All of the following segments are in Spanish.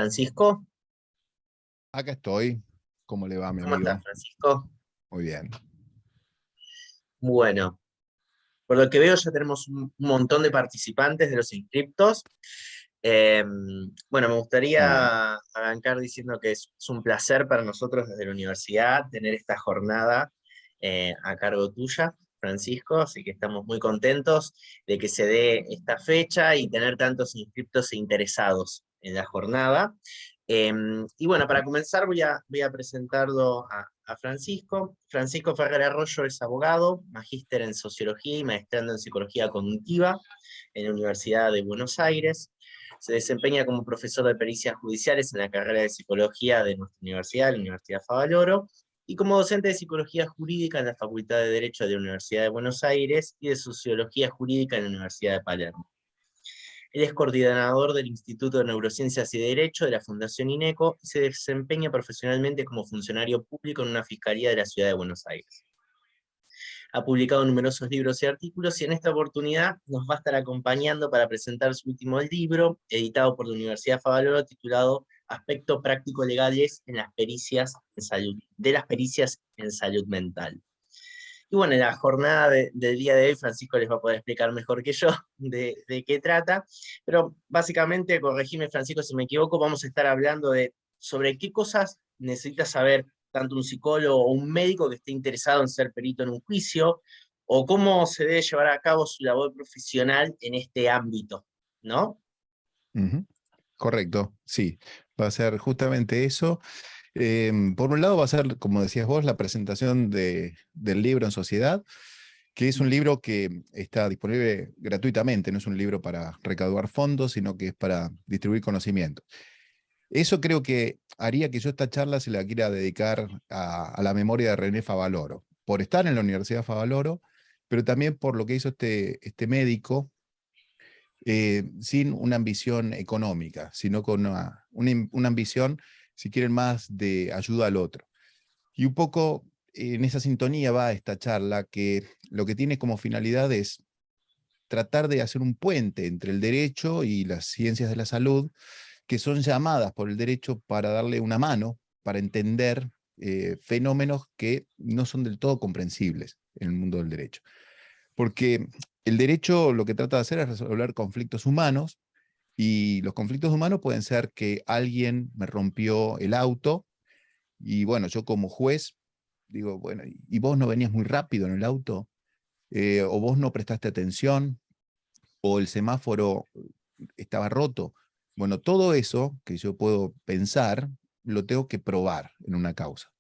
Francisco, Acá estoy. ¿Cómo le va, mi ¿cómo estás, amigo? Francisco? Muy bien. Bueno, por lo que veo ya tenemos un montón de participantes de los inscriptos. Eh, bueno, me Muy bien. gustaría arrancar diciendo que es un placer para nosotros desde la universidad tener esta jornada a cargo tuya, Francisco, así que estamos muy contentos de que se dé esta fecha y tener tantos inscriptos e interesados en la jornada. Eh, y bueno, para comenzar voy a presentarlo a Francisco. Francisco Ferrer Arroyo es abogado, magíster en sociología y maestrando en psicología cognitiva en la Universidad de Buenos Aires. Se desempeña como profesor de pericias judiciales en la carrera de psicología de nuestra universidad, la Universidad Favaloro, y como docente de psicología jurídica en la Facultad de Derecho de la Universidad de Buenos Aires y de sociología jurídica en la Universidad de Palermo. Él es coordinador del Instituto de Neurociencias y Derecho de la Fundación INECO y se desempeña profesionalmente como funcionario público en una fiscalía de la Ciudad de Buenos Aires. Ha publicado numerosos libros y artículos y en esta oportunidad nos va a estar acompañando para presentar su último libro, editado por la Universidad Favaloro, titulado Aspectos prácticos legales en las pericias en salud, de las pericias en salud mental. Y bueno, en la jornada del día de hoy, Francisco les va a poder explicar mejor que yo de qué trata, pero básicamente, corregime Francisco si me equivoco, vamos a estar hablando de sobre qué cosas necesita saber tanto un psicólogo o un médico que esté interesado en ser perito en un juicio, o cómo se debe llevar a cabo su labor profesional en este ámbito, ¿no? Ujú. Correcto, sí. Va a ser justamente eso. Por un lado va a ser, como decías vos, la presentación del libro en sociedad, que es un libro que está disponible gratuitamente, no es un libro para recaudar fondos, sino que es para distribuir conocimiento. Eso creo que haría que yo esta charla se la quiera dedicar a la memoria de René Favaloro, por estar en la Universidad Favaloro, pero también por lo que hizo este médico, sin una ambición económica, sino con una ambición, si quieren, más de ayuda al otro. Y un poco en esa sintonía va esta charla, que lo que tiene como finalidad es tratar de hacer un puente entre el derecho y las ciencias de la salud, que son llamadas por el derecho para darle una mano, para entender fenómenos que no son del todo comprensibles en el mundo del derecho. Porque el derecho lo que trata de hacer es resolver conflictos humanos, y los conflictos humanos pueden ser que alguien me rompió el auto, y bueno, yo como juez digo, bueno, ¿y vos no venías muy rápido en el auto? ¿O vos no prestaste atención? ¿O el semáforo estaba roto? Bueno, todo eso que yo puedo pensar, lo tengo que probar en una causa.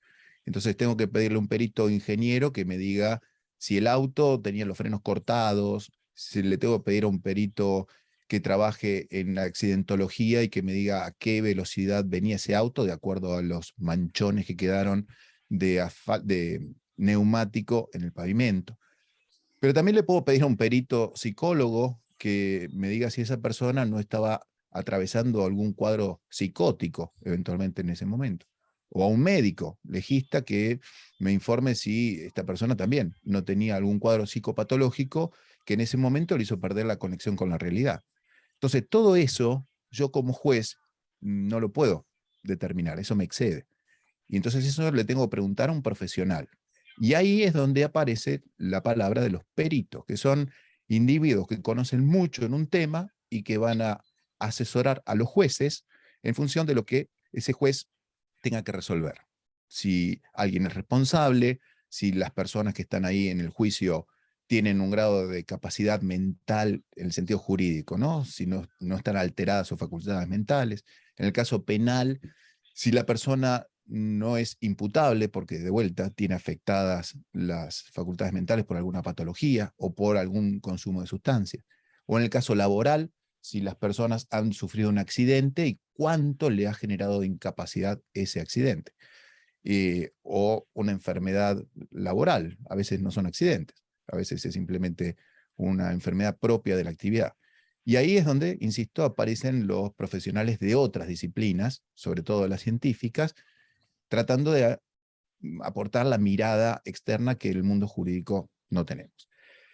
Entonces tengo que pedirle a un perito ingeniero que me diga si el auto tenía los frenos cortados, si le tengo que pedir a un perito que trabaje en la accidentología y que me diga a qué velocidad venía ese auto, de acuerdo a los manchones que quedaron de neumático en el pavimento. Pero también le puedo pedir a un perito psicólogo que me diga si esa persona no estaba atravesando algún cuadro psicótico eventualmente en ese momento. O a un médico legista que me informe si esta persona también no tenía algún cuadro psicopatológico que en ese momento le hizo perder la conexión con la realidad. Entonces, todo eso, yo como juez no lo puedo determinar, eso me excede. Y entonces eso le tengo que preguntar a un profesional. Y ahí es donde aparece la palabra de los peritos, que son individuos que conocen mucho en un tema y que van a asesorar a los jueces en función de lo que ese juez tenga que resolver. Si alguien es responsable, si las personas que están ahí en el juicio tienen un grado de capacidad mental en el sentido jurídico, ¿no? Si no están alteradas sus facultades mentales. En el caso penal, si la persona no es imputable porque de vuelta tiene afectadas las facultades mentales por alguna patología o por algún consumo de sustancias. O en el caso laboral, si las personas han sufrido un accidente y cuánto le ha generado de incapacidad ese accidente. O una enfermedad laboral, a veces no son accidentes, a veces es simplemente una enfermedad propia de la actividad. Y ahí es donde, insisto, aparecen los profesionales de otras disciplinas, sobre todo las científicas, tratando de aportar la mirada externa que el mundo jurídico no tenemos.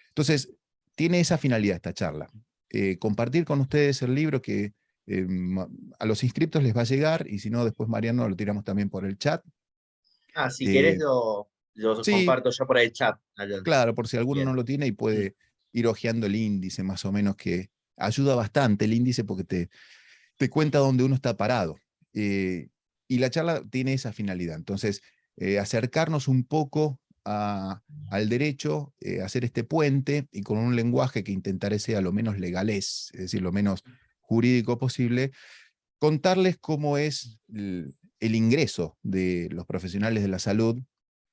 Entonces, tiene esa finalidad esta charla, compartir con ustedes el libro que a los inscriptos les va a llegar, y si no, después Mariano lo tiramos también por el chat. Ah, si querés Eh, lo sí, comparto ya por el chat. claro, por si alguno no Bien. lo tiene y Mm. puede ir hojeando el índice más o menos, que ayuda bastante el índice porque te cuenta dónde uno está parado. Y la charla tiene esa finalidad. Entonces, acercarnos un poco al derecho, hacer este puente y con un lenguaje que intentaré sea lo menos legalés, es decir, lo menos jurídico posible, contarles cómo es el ingreso de los profesionales de la salud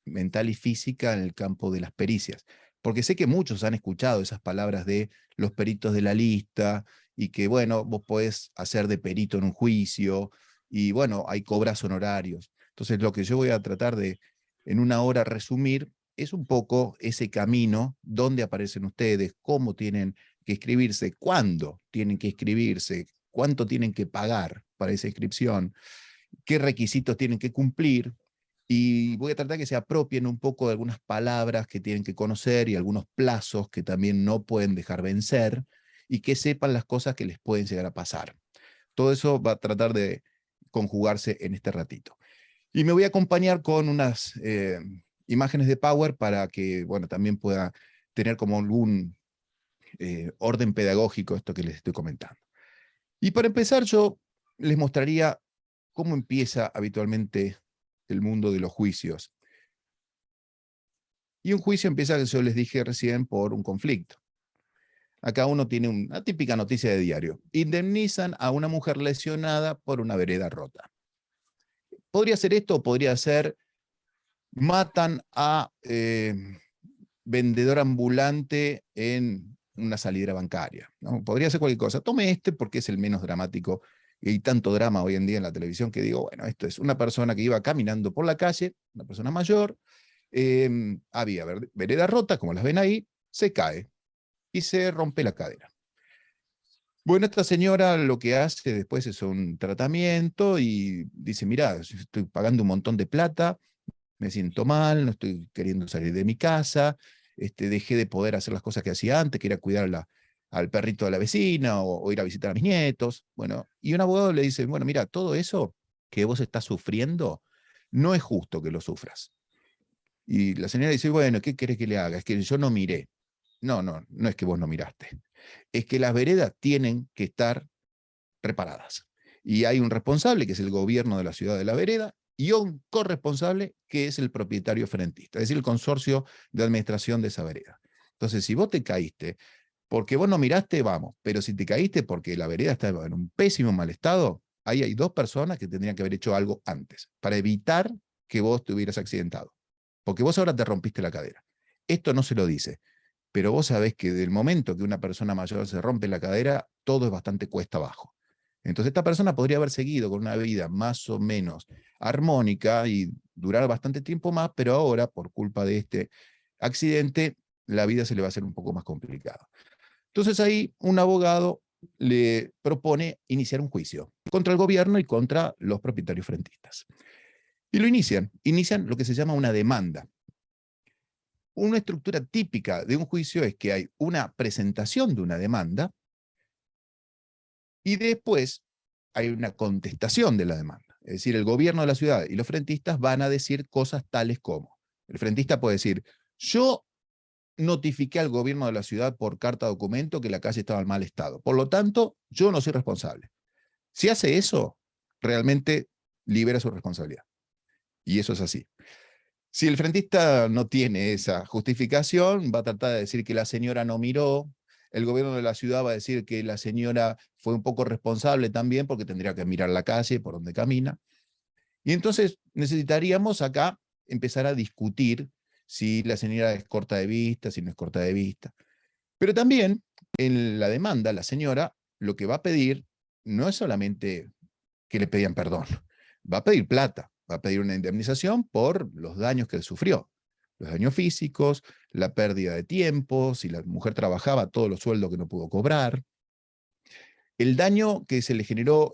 mental y física en el campo de las pericias. Porque sé que muchos han escuchado esas palabras de los peritos de la lista y que, bueno, vos podés hacer de perito en un juicio y, bueno, hay cobras honorarios. Entonces, lo que yo voy a tratar de, en una hora, resumir es un poco ese camino, dónde aparecen ustedes, cómo tienen que inscribirse, cuándo tienen que inscribirse, cuánto tienen que pagar para esa inscripción, qué requisitos tienen que cumplir, y voy a tratar que se apropien un poco de algunas palabras que tienen que conocer y algunos plazos que también no pueden dejar vencer, y que sepan las cosas que les pueden llegar a pasar. Todo eso va a tratar de conjugarse en este ratito. Y me voy a acompañar con unas imágenes de Power para que, bueno, también pueda tener como algún orden pedagógico esto que les estoy comentando. Y para empezar, yo les mostraría cómo empieza habitualmente el mundo de los juicios. Y un juicio empieza, yo les dije recién, por un conflicto. Acá uno tiene una típica noticia de diario. Indemnizan a una mujer lesionada por una vereda rota. Podría ser esto, o podría ser, matan a vendedor ambulante en una salidera bancaria, ¿no? Podría ser cualquier cosa. Tome este porque es el menos dramático, y hay tanto drama hoy en día en la televisión que digo, bueno, esto es una persona que iba caminando por la calle, una persona mayor, había vereda rota, como las ven ahí, se cae y se rompe la cadera. Bueno, esta señora lo que hace después es un tratamiento y dice, mira, estoy pagando un montón de plata, me siento mal, no estoy queriendo salir de mi casa, dejé de poder hacer las cosas que hacía antes, que era cuidar al perrito de la vecina o ir a visitar a mis nietos. Bueno, y un abogado le dice, bueno, mira, todo eso que vos estás sufriendo, no es justo que lo sufras. Y la señora dice, bueno, ¿qué querés que le haga? Es que yo no miré. No, no, no es que vos no miraste. Es que las veredas tienen que estar reparadas. Y hay un responsable, que es el gobierno de la ciudad de La Vereda, y un corresponsable, que es el propietario frentista, es decir, el consorcio de administración de esa vereda. Entonces, si vos te caíste porque vos no miraste, vamos, pero si te caíste porque la vereda estaba en un pésimo mal estado, ahí hay dos personas que tendrían que haber hecho algo antes, para evitar que vos te hubieras accidentado. Porque vos ahora te rompiste la cadera. Esto no se lo dice, pero vos sabés que del momento que una persona mayor se rompe la cadera, todo es bastante cuesta abajo. Entonces esta persona podría haber seguido con una vida más o menos armónica y durar bastante tiempo más, pero ahora, por culpa de este accidente, la vida se le va a hacer un poco más complicada. Entonces ahí un abogado le propone iniciar un juicio contra el gobierno y contra los propietarios frentistas. Y lo inician lo que se llama una demanda. Una estructura típica de un juicio es que hay una presentación de una demanda y después hay una contestación de la demanda. Es decir, el gobierno de la ciudad y los frentistas van a decir cosas tales como, el frentista puede decir, yo notifiqué al gobierno de la ciudad por carta documento que la calle estaba en mal estado, por lo tanto, yo no soy responsable. Si hace eso, realmente libera su responsabilidad. Y eso es así. Si el frentista no tiene esa justificación, va a tratar de decir que la señora no miró, el gobierno de la ciudad va a decir que la señora fue un poco responsable también porque tendría que mirar la calle por donde camina. Y entonces necesitaríamos acá empezar a discutir si la señora es corta de vista, si no es corta de vista. Pero también en la demanda, la señora lo que va a pedir no es solamente que le pedían perdón, va a pedir plata, va a pedir una indemnización por los daños que él sufrió, los daños físicos, la pérdida de tiempo, si la mujer trabajaba, todos los sueldos que no pudo cobrar, el daño que se le generó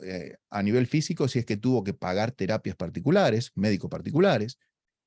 a nivel físico si es que tuvo que pagar terapias particulares, médicos particulares,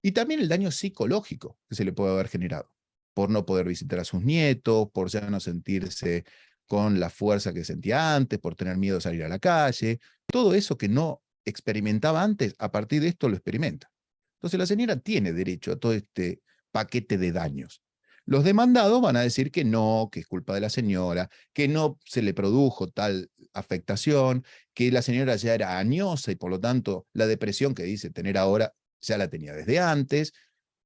y también el daño psicológico que se le puede haber generado por no poder visitar a sus nietos, por ya no sentirse con la fuerza que sentía antes, por tener miedo de salir a la calle. Todo eso que no experimentaba antes, a partir de esto lo experimenta. Entonces la señora tiene derecho a todo este paquete de daños. Los demandados van a decir que no, que es culpa de la señora, que no se le produjo tal afectación, que la señora ya era añosa y por lo tanto la depresión que dice tener ahora ya la tenía desde antes.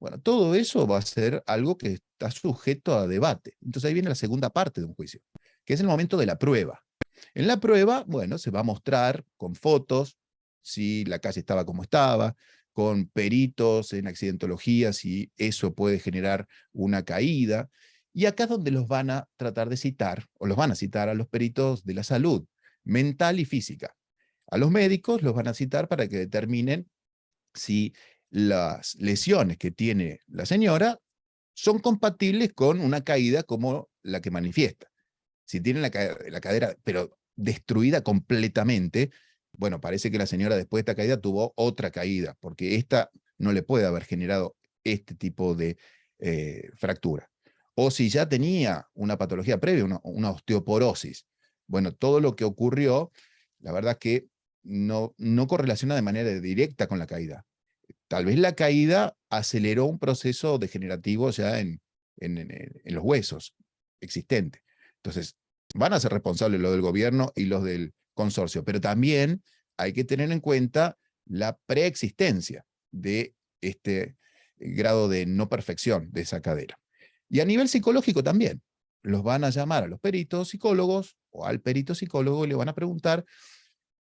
Bueno, todo eso va a ser algo que está sujeto a debate. Entonces ahí viene la segunda parte de un juicio, que es el momento de la prueba. En la prueba, bueno, se va a mostrar con fotos si la calle estaba como estaba, con peritos en accidentología, si eso puede generar una caída. Y acá es donde los van a tratar de citar, o los van a citar a los peritos de la salud, mental y física. A los médicos los van a citar para que determinen si las lesiones que tiene la señora son compatibles con una caída como la que manifiesta. Si tiene la cadera, pero destruida completamente, bueno, parece que la señora después de esta caída tuvo otra caída, porque esta no le puede haber generado este tipo de fractura. O si ya tenía una patología previa, una osteoporosis. Bueno, todo lo que ocurrió, la verdad es que no correlaciona de manera directa con la caída. Tal vez la caída aceleró un proceso degenerativo ya en los huesos existente. Entonces, van a ser responsables los del gobierno y los del consorcio, pero también hay que tener en cuenta la preexistencia de este grado de no perfección de esa cadera. Y a nivel psicológico también. Los van a llamar a los peritos psicólogos o al perito psicólogo y le van a preguntar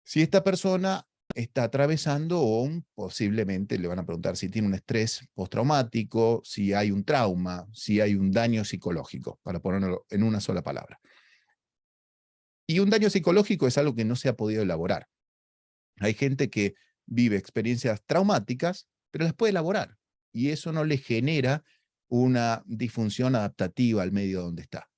si esta persona está atravesando o posiblemente le van a preguntar si tiene un estrés postraumático, si hay un trauma, si hay un daño psicológico, para ponerlo en una sola palabra. Y un daño psicológico es algo que no se ha podido elaborar. Hay gente que vive experiencias traumáticas, pero las puede elaborar, y eso no le genera una disfunción adaptativa al medio donde está.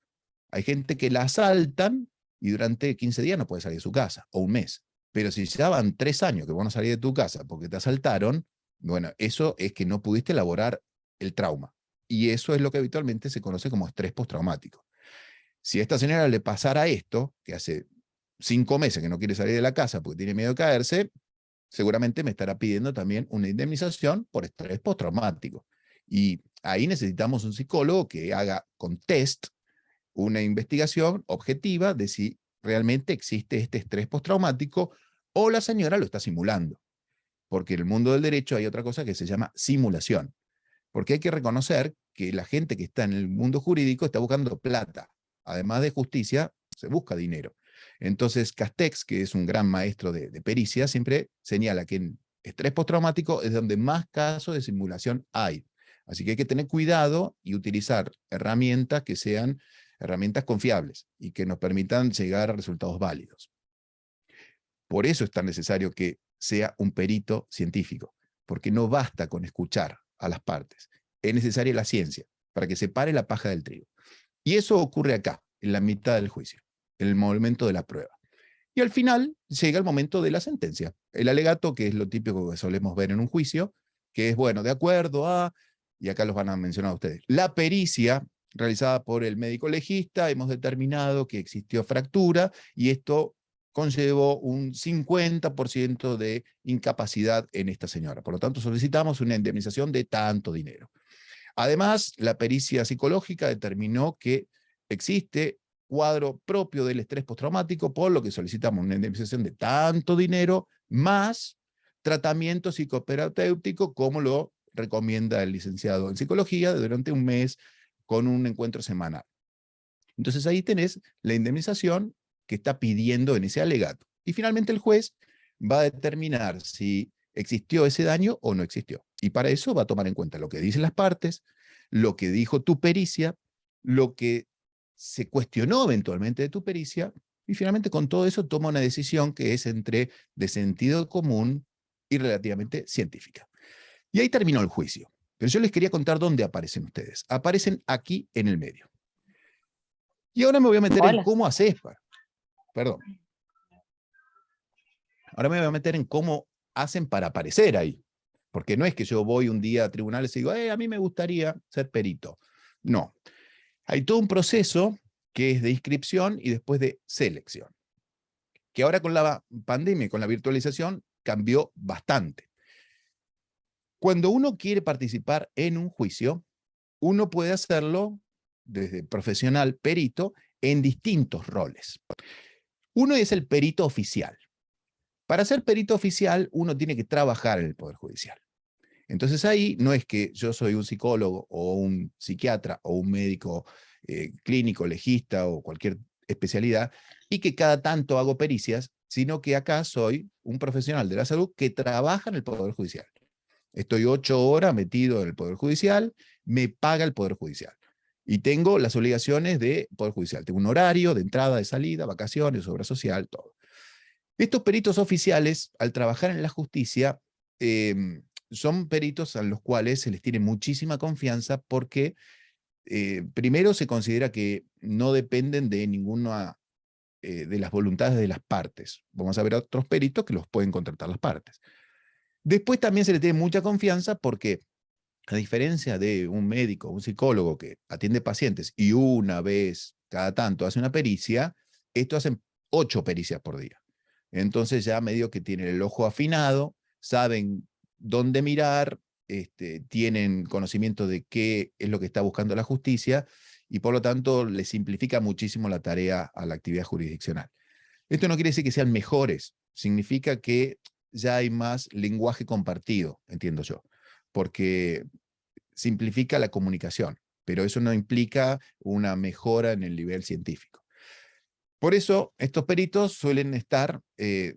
Hay gente que la asaltan y durante 15 días no puede salir de su casa, o un mes. Pero si ya van 3 años que vos no salís de tu casa porque te asaltaron, bueno, eso es que no pudiste elaborar el trauma. Y eso es lo que habitualmente se conoce como estrés postraumático. Si a esta señora le pasara esto, que hace 5 meses que no quiere salir de la casa porque tiene miedo de caerse, seguramente me estará pidiendo también una indemnización por estrés postraumático. Y ahí necesitamos un psicólogo que haga con test una investigación objetiva de si realmente existe este estrés postraumático o la señora lo está simulando. Porque en el mundo del derecho hay otra cosa que se llama simulación. Porque hay que reconocer que la gente que está en el mundo jurídico está buscando plata. Además de justicia, se busca dinero. Entonces, Castex, que es un gran maestro de pericia, siempre señala que en estrés postraumático es donde más casos de simulación hay. Así que hay que tener cuidado y utilizar herramientas que sean herramientas confiables y que nos permitan llegar a resultados válidos. Por eso es tan necesario que sea un perito científico, porque no basta con escuchar a las partes. Es necesaria la ciencia para que separe la paja del trigo. Y eso ocurre acá, en la mitad del juicio, en el momento de la prueba. Y al final llega el momento de la sentencia. El alegato, que es lo típico que solemos ver en un juicio, que es, bueno, de acuerdo a, y acá los van a mencionar ustedes, la pericia realizada por el médico legista, hemos determinado que existió fractura y esto conllevó un 50% de incapacidad en esta señora. Por lo tanto, solicitamos una indemnización de tanto dinero. Además, la pericia psicológica determinó que existe cuadro propio del estrés postraumático, por lo que solicitamos una indemnización de tanto dinero, más tratamiento psicoterapéutico, como lo recomienda el licenciado en psicología, durante un mes con un encuentro semanal. Entonces ahí tenés la indemnización que está pidiendo en ese alegato. Y finalmente el juez va a determinar si existió ese daño o no existió. Y para eso va a tomar en cuenta lo que dicen las partes, lo que dijo tu pericia, lo que se cuestionó eventualmente de tu pericia, y finalmente con todo eso toma una decisión que es entre de sentido común y relativamente científica. Y ahí terminó el juicio. Pero yo les quería contar dónde aparecen ustedes. Aparecen aquí en el medio. Y ahora me voy a meter en cómo haces perdón. Ahora me voy a meter en cómo hacen para aparecer ahí. Porque no es que yo voy un día a tribunales y digo, a mí me gustaría ser perito. No. Hay todo un proceso que es de inscripción y después de selección, que ahora con la pandemia y con la virtualización cambió bastante. Cuando uno quiere participar en un juicio, uno puede hacerlo desde profesional, perito, en distintos roles. Uno es el perito oficial. Para ser perito oficial, uno tiene que trabajar en el Poder Judicial. Entonces ahí no es que yo soy un psicólogo o un psiquiatra o un médico clínico, legista o cualquier especialidad y que cada tanto hago pericias, sino que acá soy un profesional de la salud que trabaja en el Poder Judicial. Estoy 8 horas metido en el Poder Judicial, me paga el Poder Judicial. Y tengo las obligaciones del Poder Judicial. Tengo un horario de entrada, de salida, vacaciones, obra social, todo. Estos peritos oficiales, al trabajar en la justicia, son peritos a los cuales se les tiene muchísima confianza porque primero se considera que no dependen de ninguna de las voluntades de las partes. Vamos a ver a otros peritos que los pueden contratar las partes. Después también se les tiene mucha confianza porque, a diferencia de un médico, un psicólogo que atiende pacientes y una vez cada tanto hace una pericia, estos hacen 8 pericias por día. Entonces ya medio que tienen el ojo afinado, saben dónde mirar, tienen conocimiento de qué es lo que está buscando la justicia y por lo tanto les simplifica muchísimo la tarea a la actividad jurisdiccional. Esto no quiere decir que sean mejores, significa que ya hay más lenguaje compartido, entiendo yo, porque simplifica la comunicación, pero eso no implica una mejora en el nivel científico. Por eso, estos peritos suelen estar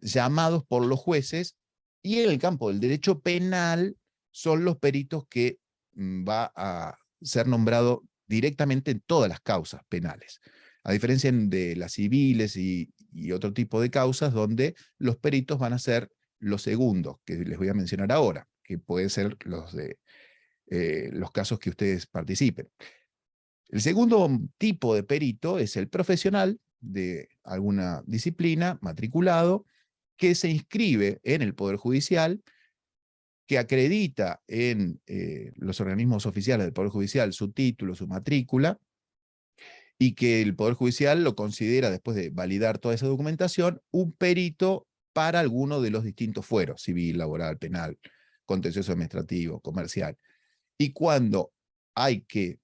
llamados por los jueces y en el campo del derecho penal son los peritos que va a ser nombrado directamente en todas las causas penales. A diferencia de las civiles y otro tipo de causas donde los peritos van a ser los segundos, que les voy a mencionar ahora, que pueden ser los de los casos que ustedes participen. El segundo tipo de perito es el profesional de alguna disciplina, matriculado, que se inscribe en el Poder Judicial, que acredita en los organismos oficiales del Poder Judicial su título, su matrícula, y que el Poder Judicial lo considera, después de validar toda esa documentación, un perito para alguno de los distintos fueros, civil, laboral, penal, contencioso administrativo, comercial. Y cuando hay que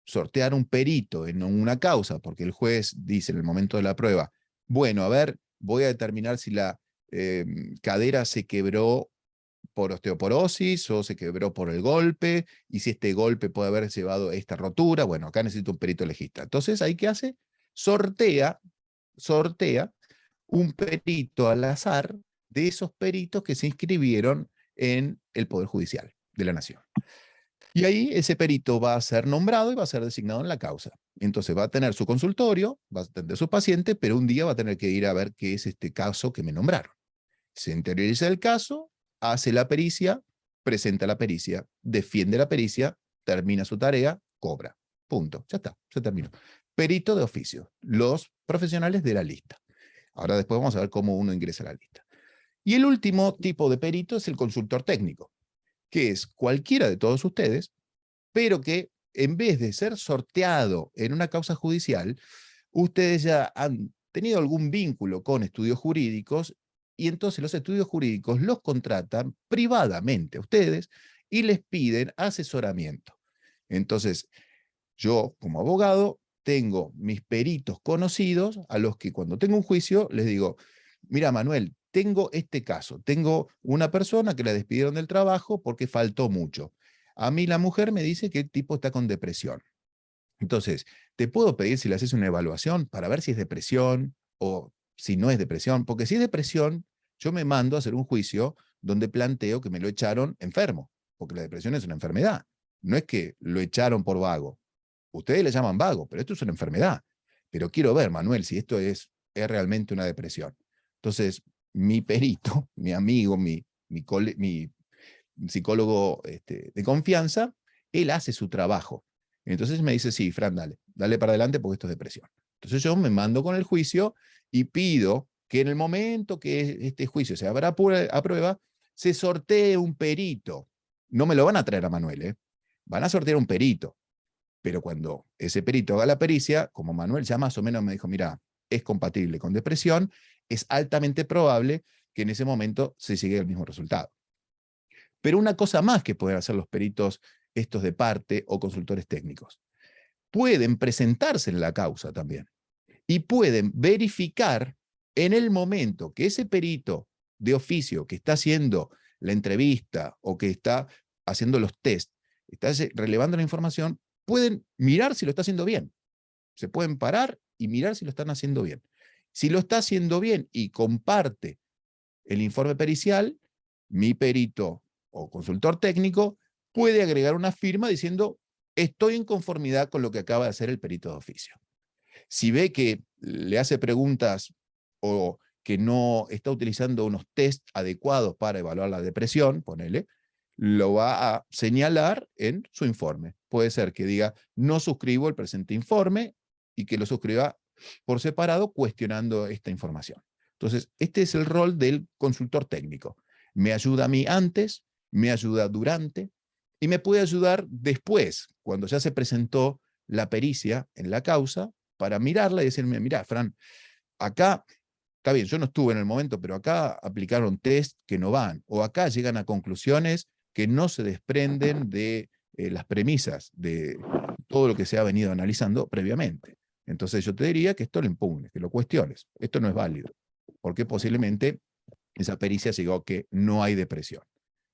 sortear un perito en una causa, porque el juez dice en el momento de la prueba, bueno, a ver, voy a determinar si la cadera se quebró por osteoporosis o se quebró por el golpe, y si este golpe puede haber llevado a esta rotura, bueno, acá necesito un perito legista. Entonces, ¿ahí qué hace? Sortea un perito al azar de esos peritos que se inscribieron en el Poder Judicial de la Nación. Y ahí ese perito va a ser nombrado y va a ser designado en la causa. Entonces va a tener su consultorio, va a atender a su paciente, pero un día va a tener que ir a ver qué es este caso que me nombraron. Se interioriza el caso, hace la pericia, presenta la pericia, defiende la pericia, termina su tarea, cobra. Punto. Ya está, se terminó. Perito de oficio, los profesionales de la lista. Ahora después vamos a ver cómo uno ingresa a la lista. Y el último tipo de perito es el consultor técnico, que es cualquiera de todos ustedes, pero que en vez de ser sorteado en una causa judicial, ustedes ya han tenido algún vínculo con estudios jurídicos y entonces los estudios jurídicos los contratan privadamente a ustedes y les piden asesoramiento. Entonces, yo como abogado tengo mis peritos conocidos a los que cuando tengo un juicio les digo, mira Manuel, tengo este caso, tengo una persona que la despidieron del trabajo porque faltó mucho. A mí la mujer me dice que el tipo está con depresión. Entonces, te puedo pedir si le haces una evaluación para ver si es depresión o si no es depresión, porque si es depresión, yo me mando a hacer un juicio donde planteo que me lo echaron enfermo, porque la depresión es una enfermedad. No es que lo echaron por vago. Ustedes le llaman vago, pero esto es una enfermedad. Pero quiero ver, Manuel, si esto es realmente una depresión. Entonces, mi perito, mi amigo, mi psicólogo de confianza, él hace su trabajo. Entonces me dice, sí, Fran, dale para adelante porque esto es depresión. Entonces yo me mando con el juicio y pido que en el momento que este juicio se abra a prueba, se sortee un perito. No me lo van a traer a Manuel, van a sortear un perito. Pero cuando ese perito haga la pericia, como Manuel ya más o menos me dijo, mira, es compatible con depresión, es altamente probable que en ese momento se llegue al mismo resultado. Pero una cosa más que pueden hacer los peritos estos de parte o consultores técnicos, pueden presentarse en la causa también y pueden verificar en el momento que ese perito de oficio que está haciendo la entrevista o que está haciendo los test, está relevando la información, pueden mirar si lo está haciendo bien. Se pueden parar y mirar si lo están haciendo bien. Si lo está haciendo bien y comparte el informe pericial, mi perito o consultor técnico puede agregar una firma diciendo estoy en conformidad con lo que acaba de hacer el perito de oficio. Si ve que le hace preguntas o que no está utilizando unos test adecuados para evaluar la depresión, ponele, lo va a señalar en su informe. Puede ser que diga, no suscribo el presente informe y que lo suscriba por separado cuestionando esta información. Entonces, este es el rol del consultor técnico. Me ayuda a mí antes, me ayuda durante y me puede ayudar después, cuando ya se presentó la pericia en la causa, para mirarla y decirme, mira, Fran, acá, está bien, yo no estuve en el momento, pero acá aplicaron test que no van, o acá llegan a conclusiones que no se desprenden de las premisas de todo lo que se ha venido analizando previamente. Entonces yo te diría que esto lo impugnes, que lo cuestiones. Esto no es válido, porque posiblemente esa pericia llegó a que no hay depresión.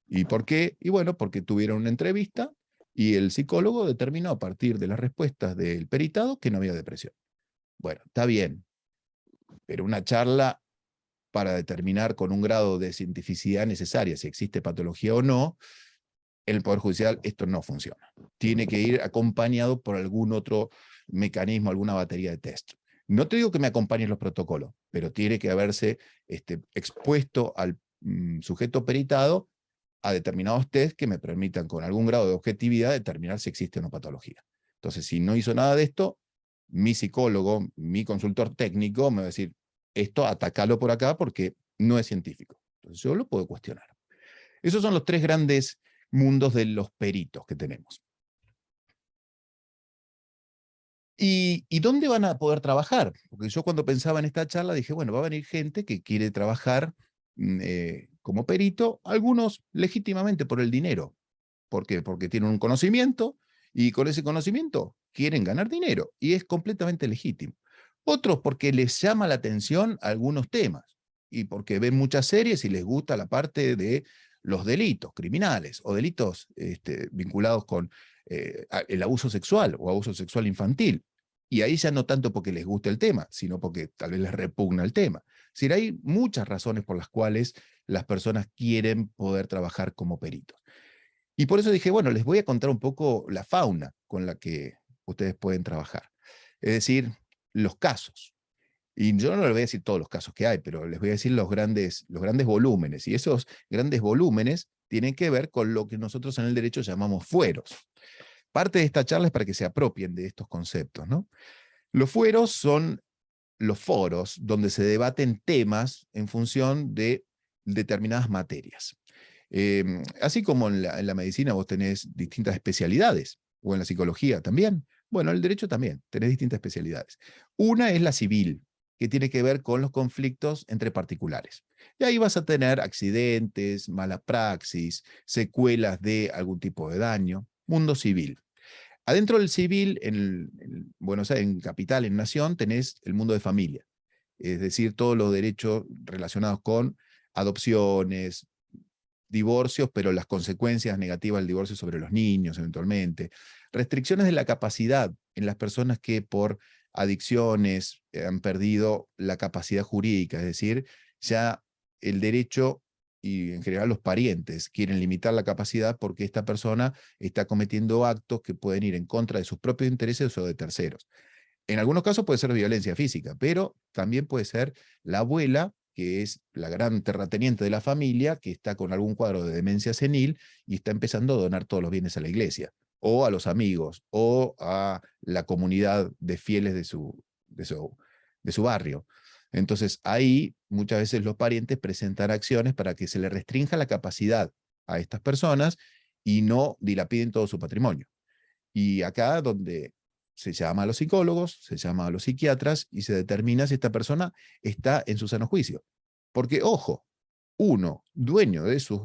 ¿Y por qué? Y bueno, porque tuvieron una entrevista y el psicólogo determinó a partir de las respuestas del peritado que no había depresión. Bueno, está bien, pero una charla para determinar con un grado de cientificidad necesaria si existe patología o no, en el Poder Judicial esto no funciona. Tiene que ir acompañado por algún otro mecanismo, alguna batería de test. No te digo que me acompañen los protocolos, pero tiene que haberse expuesto al sujeto peritado a determinados test que me permitan con algún grado de objetividad determinar si existe o no patología. Entonces, si no hizo nada de esto, mi psicólogo, mi consultor técnico me va a decir, esto atacalo por acá porque no es científico. Entonces yo lo puedo cuestionar. Esos son los tres grandes mundos de los peritos que tenemos. ¿Y dónde van a poder trabajar? Porque yo cuando pensaba en esta charla dije, bueno, va a venir gente que quiere trabajar como perito, algunos legítimamente por el dinero. ¿Por qué? Porque tienen un conocimiento y con ese conocimiento quieren ganar dinero y es completamente legítimo. Otros porque les llama la atención algunos temas y porque ven muchas series y les gusta la parte de los delitos criminales o delitos vinculados con el abuso sexual o abuso sexual infantil. Y ahí ya no tanto porque les gusta el tema, sino porque tal vez les repugna el tema. Es decir, hay muchas razones por las cuales las personas quieren poder trabajar como peritos. Y por eso dije, bueno, les voy a contar un poco la fauna con la que ustedes pueden trabajar. Es decir, los casos. Y yo no les voy a decir todos los casos que hay, pero les voy a decir los grandes volúmenes. Y esos grandes volúmenes tienen que ver con lo que nosotros en el derecho llamamos fueros. Parte de esta charla es para que se apropien de estos conceptos, ¿no? Los fueros son los foros donde se debaten temas en función de determinadas materias. Así como en la medicina vos tenés distintas especialidades, o en la psicología también, bueno, en el derecho también tenés distintas especialidades. Una es la civil, que tiene que ver con los conflictos entre particulares. Y ahí vas a tener accidentes, mala praxis, secuelas de algún tipo de daño, mundo civil. Adentro del civil, en Buenos Aires, en Capital, en Nación, tenés el mundo de familia, es decir, todos los derechos relacionados con adopciones, divorcios, pero las consecuencias negativas del divorcio sobre los niños eventualmente, restricciones de la capacidad en las personas que por adicciones han perdido la capacidad jurídica, es decir, ya el derecho y en general los parientes quieren limitar la capacidad porque esta persona está cometiendo actos que pueden ir en contra de sus propios intereses o de terceros. En algunos casos puede ser violencia física, pero también puede ser la abuela, que es la gran terrateniente de la familia, que está con algún cuadro de demencia senil y está empezando a donar todos los bienes a la iglesia, o a los amigos, o a la comunidad de fieles de su barrio. Entonces ahí muchas veces los parientes presentan acciones para que se le restrinja la capacidad a estas personas y no dilapiden todo su patrimonio. Y acá donde se llama a los psicólogos, se llama a los psiquiatras y se determina si esta persona está en su sano juicio. Porque, ojo, uno, dueño de sus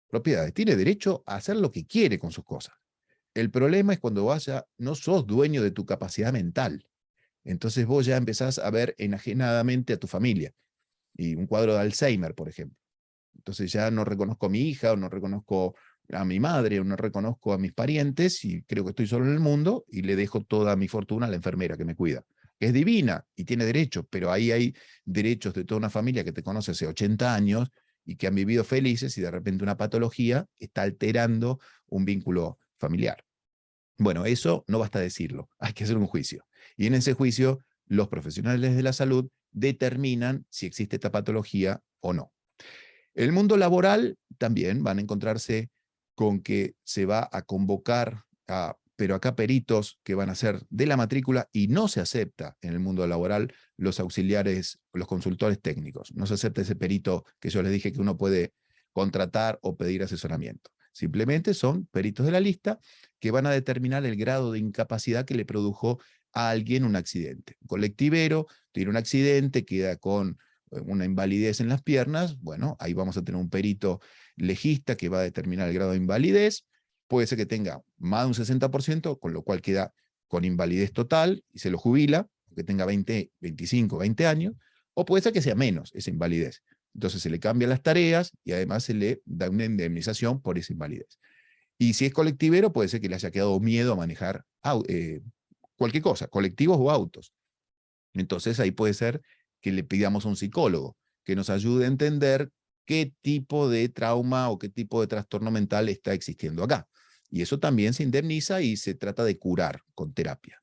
propiedades, tiene derecho a hacer lo que quiere con sus cosas. El problema es cuando no sos dueño de tu capacidad mental. Entonces vos ya empezás a ver enajenadamente a tu familia. Y un cuadro de Alzheimer, por ejemplo. Entonces ya no reconozco a mi hija, o no reconozco a mi madre, o no reconozco a mis parientes, y creo que estoy solo en el mundo, y le dejo toda mi fortuna a la enfermera que me cuida. Que es divina y tiene derechos, pero ahí hay derechos de toda una familia que te conoce hace 80 años y que han vivido felices, y de repente una patología está alterando un vínculo familiar. Bueno, eso no basta decirlo, hay que hacer un juicio. Y en ese juicio, los profesionales de la salud determinan si existe esta patología o no. En el mundo laboral también van a encontrarse con que se va a convocar pero acá peritos que van a ser de la matrícula, y no se acepta en el mundo laboral los auxiliares, los consultores técnicos. No se acepta ese perito que yo les dije que uno puede contratar o pedir asesoramiento. Simplemente son peritos de la lista que van a determinar el grado de incapacidad que le produjo a alguien un accidente. Un colectivero tiene un accidente, queda con una invalidez en las piernas, bueno, ahí vamos a tener un perito legista que va a determinar el grado de invalidez. Puede ser que tenga más de un 60%, con lo cual queda con invalidez total y se lo jubila, que tenga 20, 25, 20 años, o puede ser que sea menos esa invalidez. Entonces se le cambian las tareas y además se le da una indemnización por esa invalidez. Y si es colectivero, puede ser que le haya quedado miedo a manejar cualquier cosa, colectivos o autos. Entonces ahí puede ser que le pidamos a un psicólogo que nos ayude a entender qué tipo de trauma o qué tipo de trastorno mental está existiendo acá. Y eso también se indemniza y se trata de curar con terapia.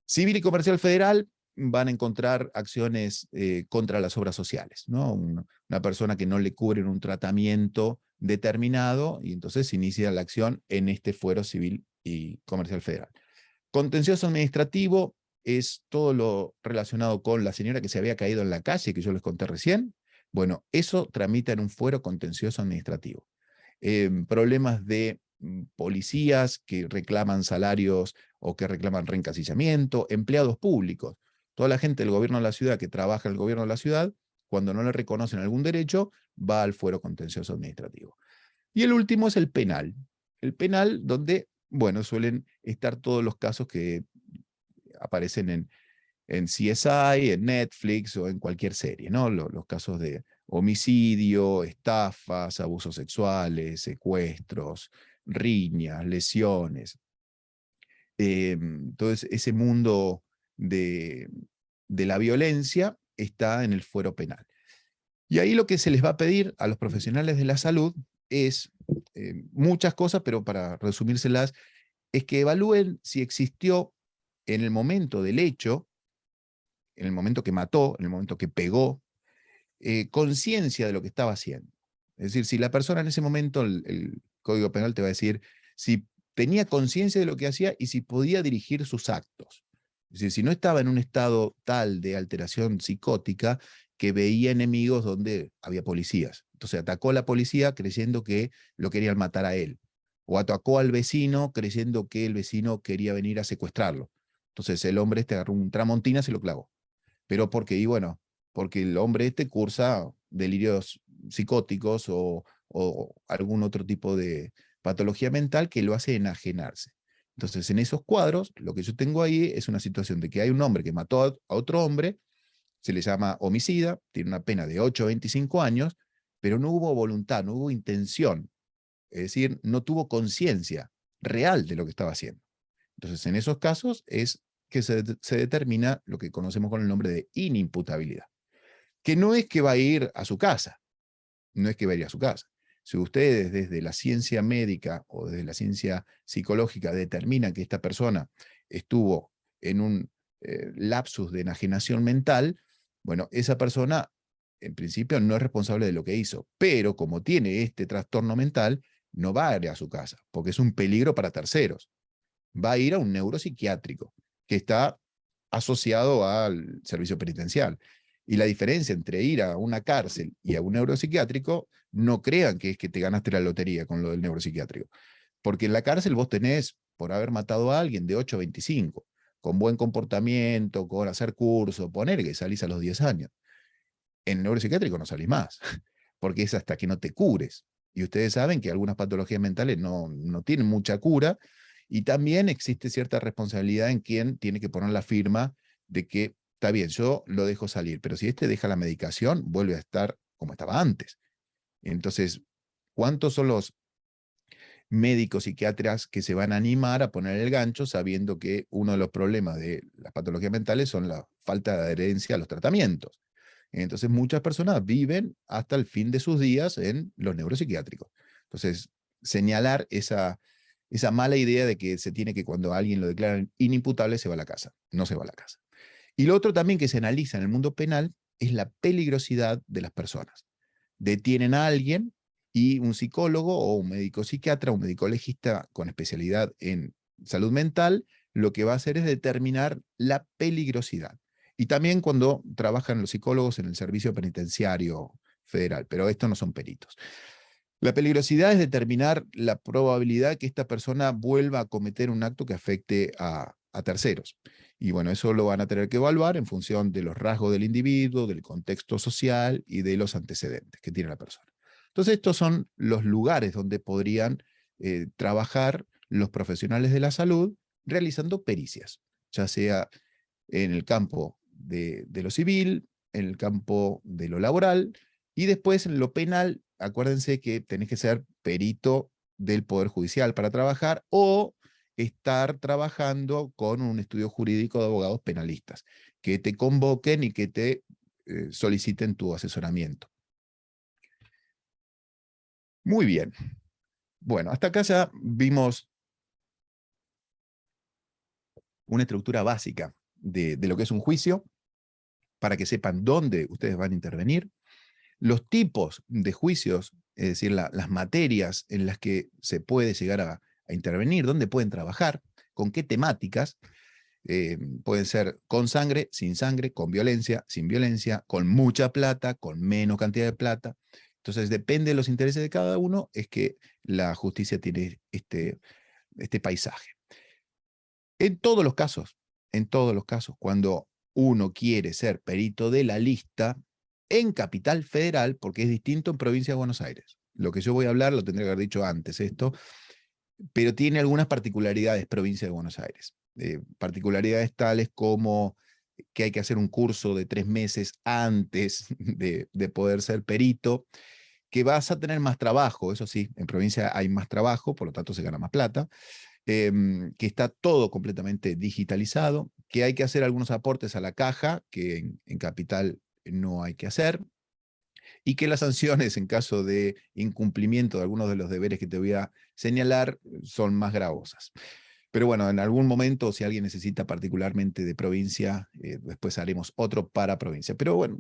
Civil y Comercial Federal van a encontrar acciones contra las obras sociales, ¿no? Una persona que no le cubren un tratamiento determinado, y entonces se inicia la acción en este fuero Civil y Comercial Federal. Contencioso administrativo es todo lo relacionado con la señora que se había caído en la calle, que yo les conté recién. Bueno, eso tramita en un fuero contencioso administrativo. Problemas de policías que reclaman salarios o que reclaman reencasillamiento, empleados públicos. Toda la gente del gobierno de la ciudad que trabaja en el gobierno de la ciudad, cuando no le reconocen algún derecho, va al fuero contencioso administrativo. Y el último es el penal. El penal donde, bueno, suelen estar todos los casos que aparecen en CSI, en Netflix o en cualquier serie, ¿no? Los casos de homicidio, estafas, abusos sexuales, secuestros, riñas, lesiones. Entonces, ese mundo de, de la violencia está en el fuero penal. Y ahí lo que se les va a pedir a los profesionales de la salud es muchas cosas, pero para resumírselas, es que evalúen si existió en el momento del hecho, en el momento que mató, en el momento que pegó, conciencia de lo que estaba haciendo. Es decir, si la persona en ese momento, el Código Penal te va a decir si tenía conciencia de lo que hacía y si podía dirigir sus actos. Es decir, si no estaba en un estado tal de alteración psicótica que veía enemigos donde había policías. Entonces atacó a la policía creyendo que lo querían matar a él. O atacó al vecino creyendo que el vecino quería venir a secuestrarlo. Entonces el hombre agarró un tramontina y se lo clavó. Pero porque, y bueno, porque el hombre cursa delirios psicóticos o algún otro tipo de patología mental que lo hace enajenarse. Entonces, en esos cuadros, lo que yo tengo ahí es una situación de que hay un hombre que mató a otro hombre, se le llama homicida, tiene una pena de 8 a 25 años, pero no hubo voluntad, no hubo intención, es decir, no tuvo conciencia real de lo que estaba haciendo. Entonces, en esos casos es que se determina lo que conocemos con el nombre de inimputabilidad, que no es que va a ir a su casa, no es que va a ir a su casa. Si ustedes desde la ciencia médica o desde la ciencia psicológica determinan que esta persona estuvo en un lapsus de enajenación mental, bueno, esa persona en principio no es responsable de lo que hizo, pero como tiene este trastorno mental, no va a ir a su casa, porque es un peligro para terceros. Va a ir a un neuropsiquiátrico que está asociado al servicio penitencial. Y la diferencia entre ir a una cárcel y a un neuropsiquiátrico, no crean que es que te ganaste la lotería con lo del neuropsiquiátrico. Porque en la cárcel vos tenés por haber matado a alguien de 8 a 25, con buen comportamiento, con hacer curso, poner que salís a los 10 años. En neuropsiquiátrico no salís más, porque es hasta que no te cures. Y ustedes saben que algunas patologías mentales no tienen mucha cura, y también existe cierta responsabilidad en quien tiene que poner la firma de que, está bien, yo lo dejo salir, pero si este deja la medicación, vuelve a estar como estaba antes. Entonces, ¿cuántos son los médicos, psiquiatras que se van a animar a poner el gancho sabiendo que uno de los problemas de las patologías mentales son la falta de adherencia a los tratamientos? Entonces muchas personas viven hasta el fin de sus días en los neuropsiquiátricos. Entonces, señalar esa mala idea de que se tiene que, cuando a alguien lo declaran inimputable, se va a la casa. No se va a la casa. Y lo otro también que se analiza en el mundo penal es la peligrosidad de las personas. Detienen a alguien y un psicólogo o un médico psiquiatra, un médico legista con especialidad en salud mental, lo que va a hacer es determinar la peligrosidad. Y también cuando trabajan los psicólogos en el servicio penitenciario federal, pero estos no son peritos. La peligrosidad es determinar la probabilidad que esta persona vuelva a cometer un acto que afecte a terceros. Y bueno, eso lo van a tener que evaluar en función de los rasgos del individuo, del contexto social y de los antecedentes que tiene la persona. Entonces, estos son los lugares donde podrían trabajar los profesionales de la salud realizando pericias, ya sea en el campo de lo civil, en el campo de lo laboral, y después en lo penal. Acuérdense que tenés que ser perito del Poder Judicial para trabajar, o estar trabajando con un estudio jurídico de abogados penalistas, que te convoquen y que te soliciten tu asesoramiento. Muy bien. Bueno, hasta acá ya vimos una estructura básica de lo que es un juicio, para que sepan dónde ustedes van a intervenir, los tipos de juicios, es decir, las materias en las que se puede llegar a intervenir, dónde pueden trabajar, con qué temáticas. Pueden ser con sangre, sin sangre, con violencia, sin violencia, con mucha plata, con menos cantidad de plata. Entonces, depende de los intereses de cada uno, es que la justicia tiene este paisaje. En todos los casos, cuando uno quiere ser perito de la lista en Capital Federal, porque es distinto en Provincia de Buenos Aires. Lo que yo voy a hablar lo tendría que haber dicho antes esto, pero tiene algunas particularidades Provincia de Buenos Aires. Particularidades tales como que hay que hacer un curso de 3 meses antes de poder ser perito, que vas a tener más trabajo, eso sí, en provincia hay más trabajo, por lo tanto se gana más plata, que está todo completamente digitalizado, que hay que hacer algunos aportes a la caja, que en Capital no hay que hacer, y que las sanciones en caso de incumplimiento de algunos de los deberes que te voy a señalar son más gravosas. Pero bueno, en algún momento, si alguien necesita particularmente de provincia, después haremos otro para provincia. Pero bueno,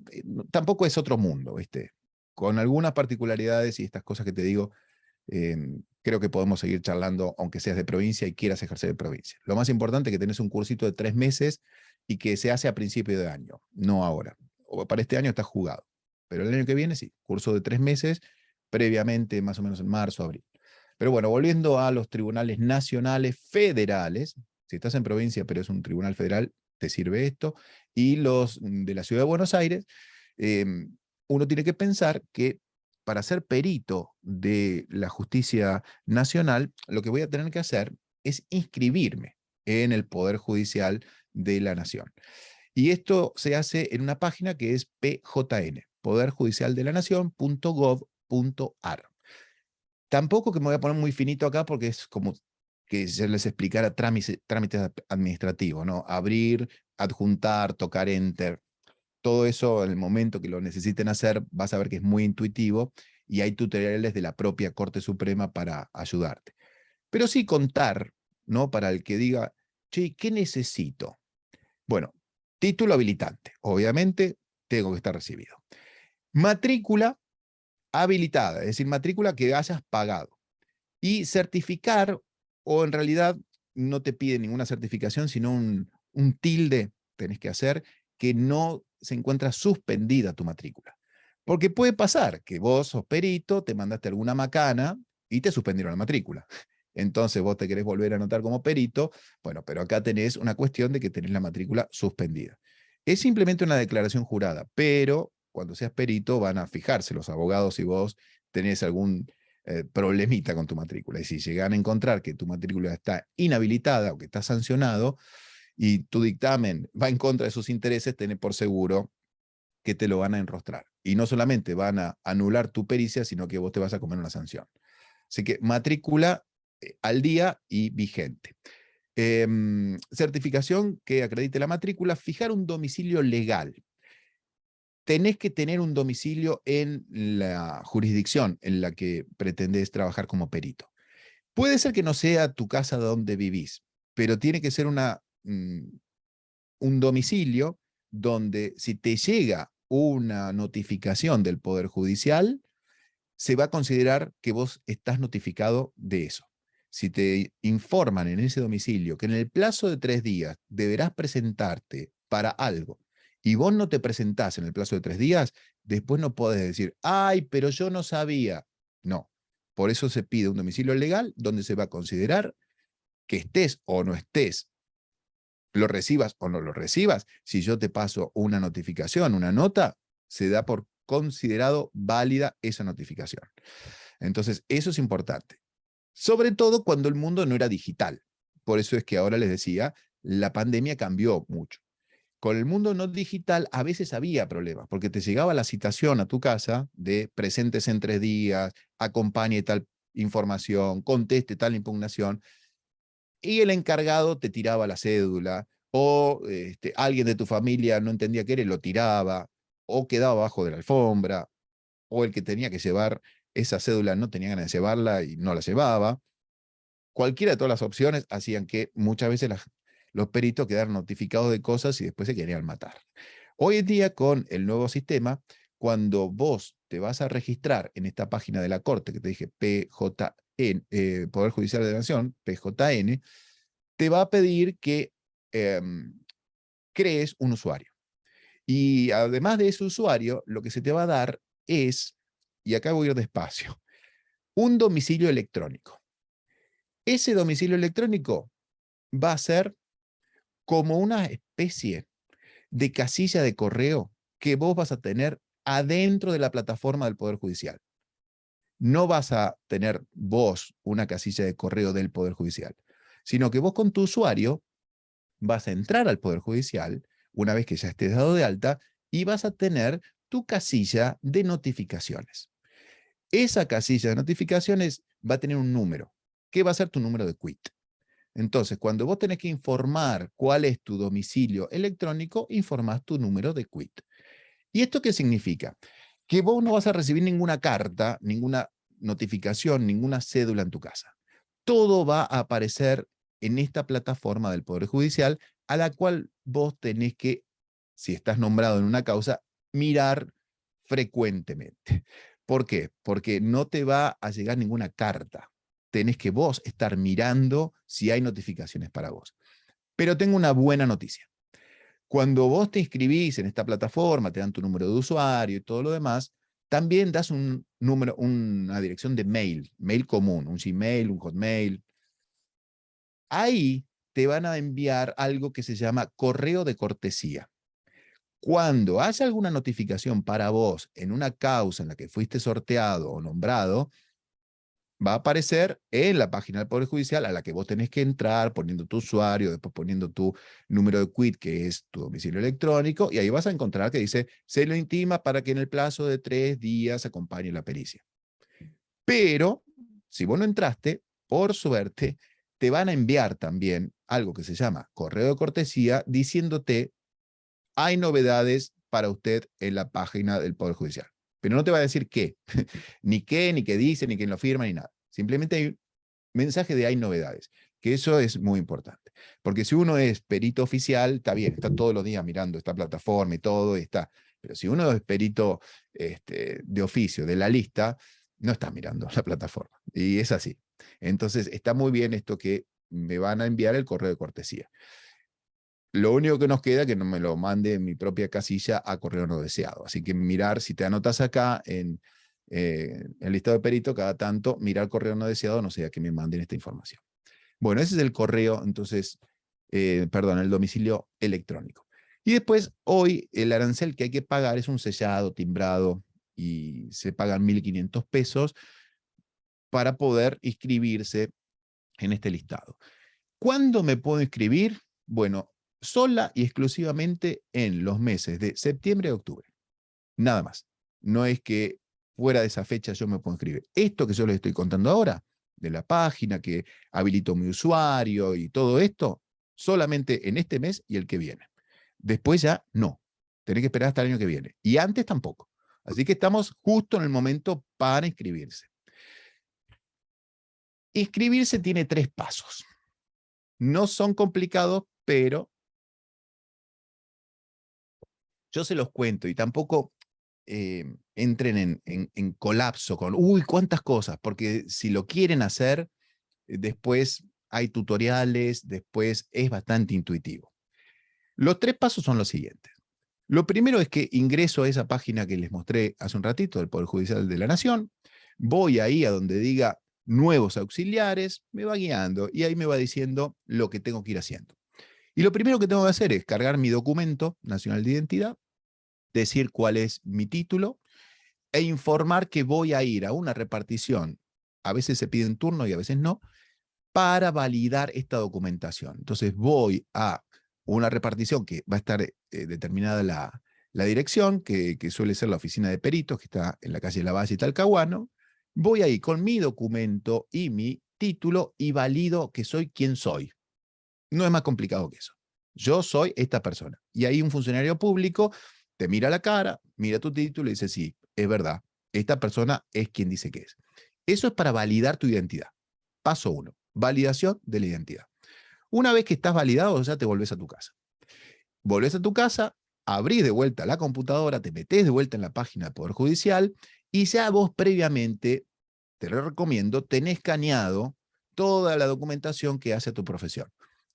tampoco es otro mundo, ¿viste? Con algunas particularidades y estas cosas que te digo, creo que podemos seguir charlando, aunque seas de provincia y quieras ejercer de provincia. Lo más importante es que tenés un cursito de 3 meses y que se hace a principio de año, no ahora. O para este año está jugado, pero el año que viene sí, curso de 3 meses, previamente más o menos en marzo, abril. Pero bueno, volviendo a los tribunales nacionales federales, si estás en provincia pero es un tribunal federal, te sirve esto, y los de la Ciudad de Buenos Aires, uno tiene que pensar que para ser perito de la justicia nacional, lo que voy a tener que hacer es inscribirme en el Poder Judicial de la Nación. Y esto se hace en una página que es PJN, poderjudicialdelanacion.gov.ar. Tampoco que me voy a poner muy finito acá, porque es como que se les explicara trámites administrativos, ¿no? Abrir, adjuntar, tocar enter. Todo eso, en el momento que lo necesiten hacer, vas a ver que es muy intuitivo, y hay tutoriales de la propia Corte Suprema para ayudarte. Pero sí contar, ¿no? Para el que diga, che, ¿qué necesito? Bueno, título habilitante. Obviamente, tengo que estar recibido. Matrícula habilitada, es decir, matrícula que hayas pagado. Y certificar, o en realidad no te pide ninguna certificación, sino un tilde tenés que hacer, que no se encuentra suspendida tu matrícula. Porque puede pasar que vos sos perito, te mandaste alguna macana y te suspendieron la matrícula. entonces vos te querés volver a anotar como perito, bueno, pero acá tenés una cuestión de que tenés la matrícula suspendida. Es simplemente una declaración jurada, pero cuando seas perito van a fijarse los abogados si vos tenés algún problemita con tu matrícula. Y si llegan a encontrar que tu matrícula está inhabilitada o que está sancionado y tu dictamen va en contra de sus intereses, tenés por seguro que te lo van a enrostrar. Y no solamente van a anular tu pericia, sino que vos te vas a comer una sanción. Así que matrícula al día y vigente. Certificación que acredite la matrícula, fijar un domicilio legal. Tenés que tener un domicilio en la jurisdicción en la que pretendés trabajar como perito. Puede ser que no sea tu casa donde vivís, pero tiene que ser un domicilio donde si te llega una notificación del Poder Judicial, se va a considerar que vos estás notificado de eso. Si te informan en ese domicilio que en el plazo de 3 días deberás presentarte para algo y vos no te presentás en el plazo de 3 días, después no podés decir, ay, pero yo no sabía. No, por eso se pide un domicilio legal donde se va a considerar que estés o no estés, lo recibas o no lo recibas. Si yo te paso una notificación, una nota, se da por considerado válida esa notificación. Entonces, eso es importante. Sobre todo cuando el mundo no era digital. Por eso es que ahora les decía, la pandemia cambió mucho. Con el mundo no digital a veces había problemas, porque te llegaba la citación a tu casa de presentes en 3 días, acompañe tal información, conteste tal impugnación, y el encargado te tiraba la cédula, o alguien de tu familia no entendía qué era y lo tiraba, o quedaba abajo de la alfombra, o el que tenía que llevar esa cédula no tenía ganas de llevarla y no la llevaba. Cualquiera de todas las opciones hacían que muchas veces los peritos quedaran notificados de cosas y después se querían matar. Hoy en día, con el nuevo sistema, cuando vos te vas a registrar en esta página de la Corte, que te dije PJN, Poder Judicial de la Nación, PJN, te va a pedir que eh, crees un usuario. Y además de ese usuario, lo que se te va a dar es, y acá voy a ir despacio, un domicilio electrónico. Ese domicilio electrónico va a ser como una especie de casilla de correo que vos vas a tener adentro de la plataforma del Poder Judicial. No vas a tener vos una casilla de correo del Poder Judicial, sino que vos con tu usuario vas a entrar al Poder Judicial una vez que ya estés dado de alta y vas a tener tu casilla de notificaciones. Esa casilla de notificaciones va a tener un número, que va a ser tu número de quit. Entonces, cuando vos tenés que informar cuál es tu domicilio electrónico, informás tu número de quit. ¿Y esto qué significa? Que vos no vas a recibir ninguna carta, ninguna notificación, ninguna cédula en tu casa. Todo va a aparecer en esta plataforma del Poder Judicial, a la cual vos tenés que, si estás nombrado en una causa, mirar frecuentemente. ¿Por qué? Porque no te va a llegar ninguna carta. Tenés que vos estar mirando si hay notificaciones para vos. Pero tengo una buena noticia. Cuando vos te inscribís en esta plataforma, te dan tu número de usuario y todo lo demás, también das un número, una dirección de mail, mail común, un Gmail, un Hotmail. Ahí te van a enviar algo que se llama correo de cortesía. Cuando haya alguna notificación para vos en una causa en la que fuiste sorteado o nombrado, va a aparecer en la página del Poder Judicial a la que vos tenés que entrar poniendo tu usuario, después poniendo tu número de quit, que es tu domicilio electrónico, y ahí vas a encontrar que dice, se lo intima para que en el plazo de 3 días acompañe la pericia. Pero, si vos no entraste, por suerte, te van a enviar también algo que se llama correo de cortesía diciéndote, hay novedades para usted en la página del Poder Judicial. Pero no te va a decir qué, ni qué dice, ni quién lo firma, ni nada. Simplemente hay un mensaje de hay novedades, que eso es muy importante. Porque si uno es perito oficial, está bien, está todos los días mirando esta plataforma y todo, está. Pero si uno es perito de oficio, de la lista, no está mirando la plataforma. Y es así. Entonces, está muy bien esto que me van a enviar el correo de cortesía. Lo único que nos queda es que no me lo mande en mi propia casilla a correo no deseado. Así que mirar si te anotas acá en el listado de perito, cada tanto mirar correo no deseado, no sea que me manden esta información. Bueno, ese es el correo, entonces, perdón, el domicilio electrónico. Y después, hoy, el arancel que hay que pagar es un sellado, timbrado, y se pagan 1.500 pesos para poder inscribirse en este listado. ¿Cuándo me puedo inscribir? Bueno, sola y exclusivamente en los meses de septiembre y octubre. Nada más. No es que fuera de esa fecha yo me puedo inscribir. Esto que yo les estoy contando ahora, de la página, que habilito mi usuario y todo esto, solamente en este mes y el que viene. Después ya no. Tenés que esperar hasta el año que viene. Y antes tampoco. Así que estamos justo en el momento para inscribirse. Inscribirse tiene 3 pasos. No son complicados, pero yo se los cuento y tampoco entren en colapso con, uy, cuántas cosas, porque si lo quieren hacer, después hay tutoriales, después es bastante intuitivo. Los 3 pasos son los siguientes. Lo primero es que ingreso a esa página que les mostré hace un ratito del Poder Judicial de la Nación, voy ahí a donde diga nuevos auxiliares, me va guiando y ahí me va diciendo lo que tengo que ir haciendo. Y lo primero que tengo que hacer es cargar mi documento nacional de identidad, decir cuál es mi título e informar que voy a ir a una repartición, a veces se pide en turno y a veces no, para validar esta documentación. Entonces voy a una repartición que va a estar determinada la dirección, que suele ser la oficina de peritos, que está en la calle Lavalle y Talcahuano. Voy ahí con mi documento y mi título y valido que soy quien soy. No es más complicado que eso. Yo soy esta persona. Y ahí un funcionario público te mira la cara, mira tu título y dice, sí, es verdad, esta persona es quien dice que es. Eso es para validar tu identidad. Paso 1, validación de la identidad. Una vez que estás validado, ya te volvés a tu casa. Volvés a tu casa, abrís de vuelta la computadora, te metés de vuelta en la página del Poder Judicial y ya vos previamente, te lo recomiendo, tenés escaneado toda la documentación que hace tu profesión.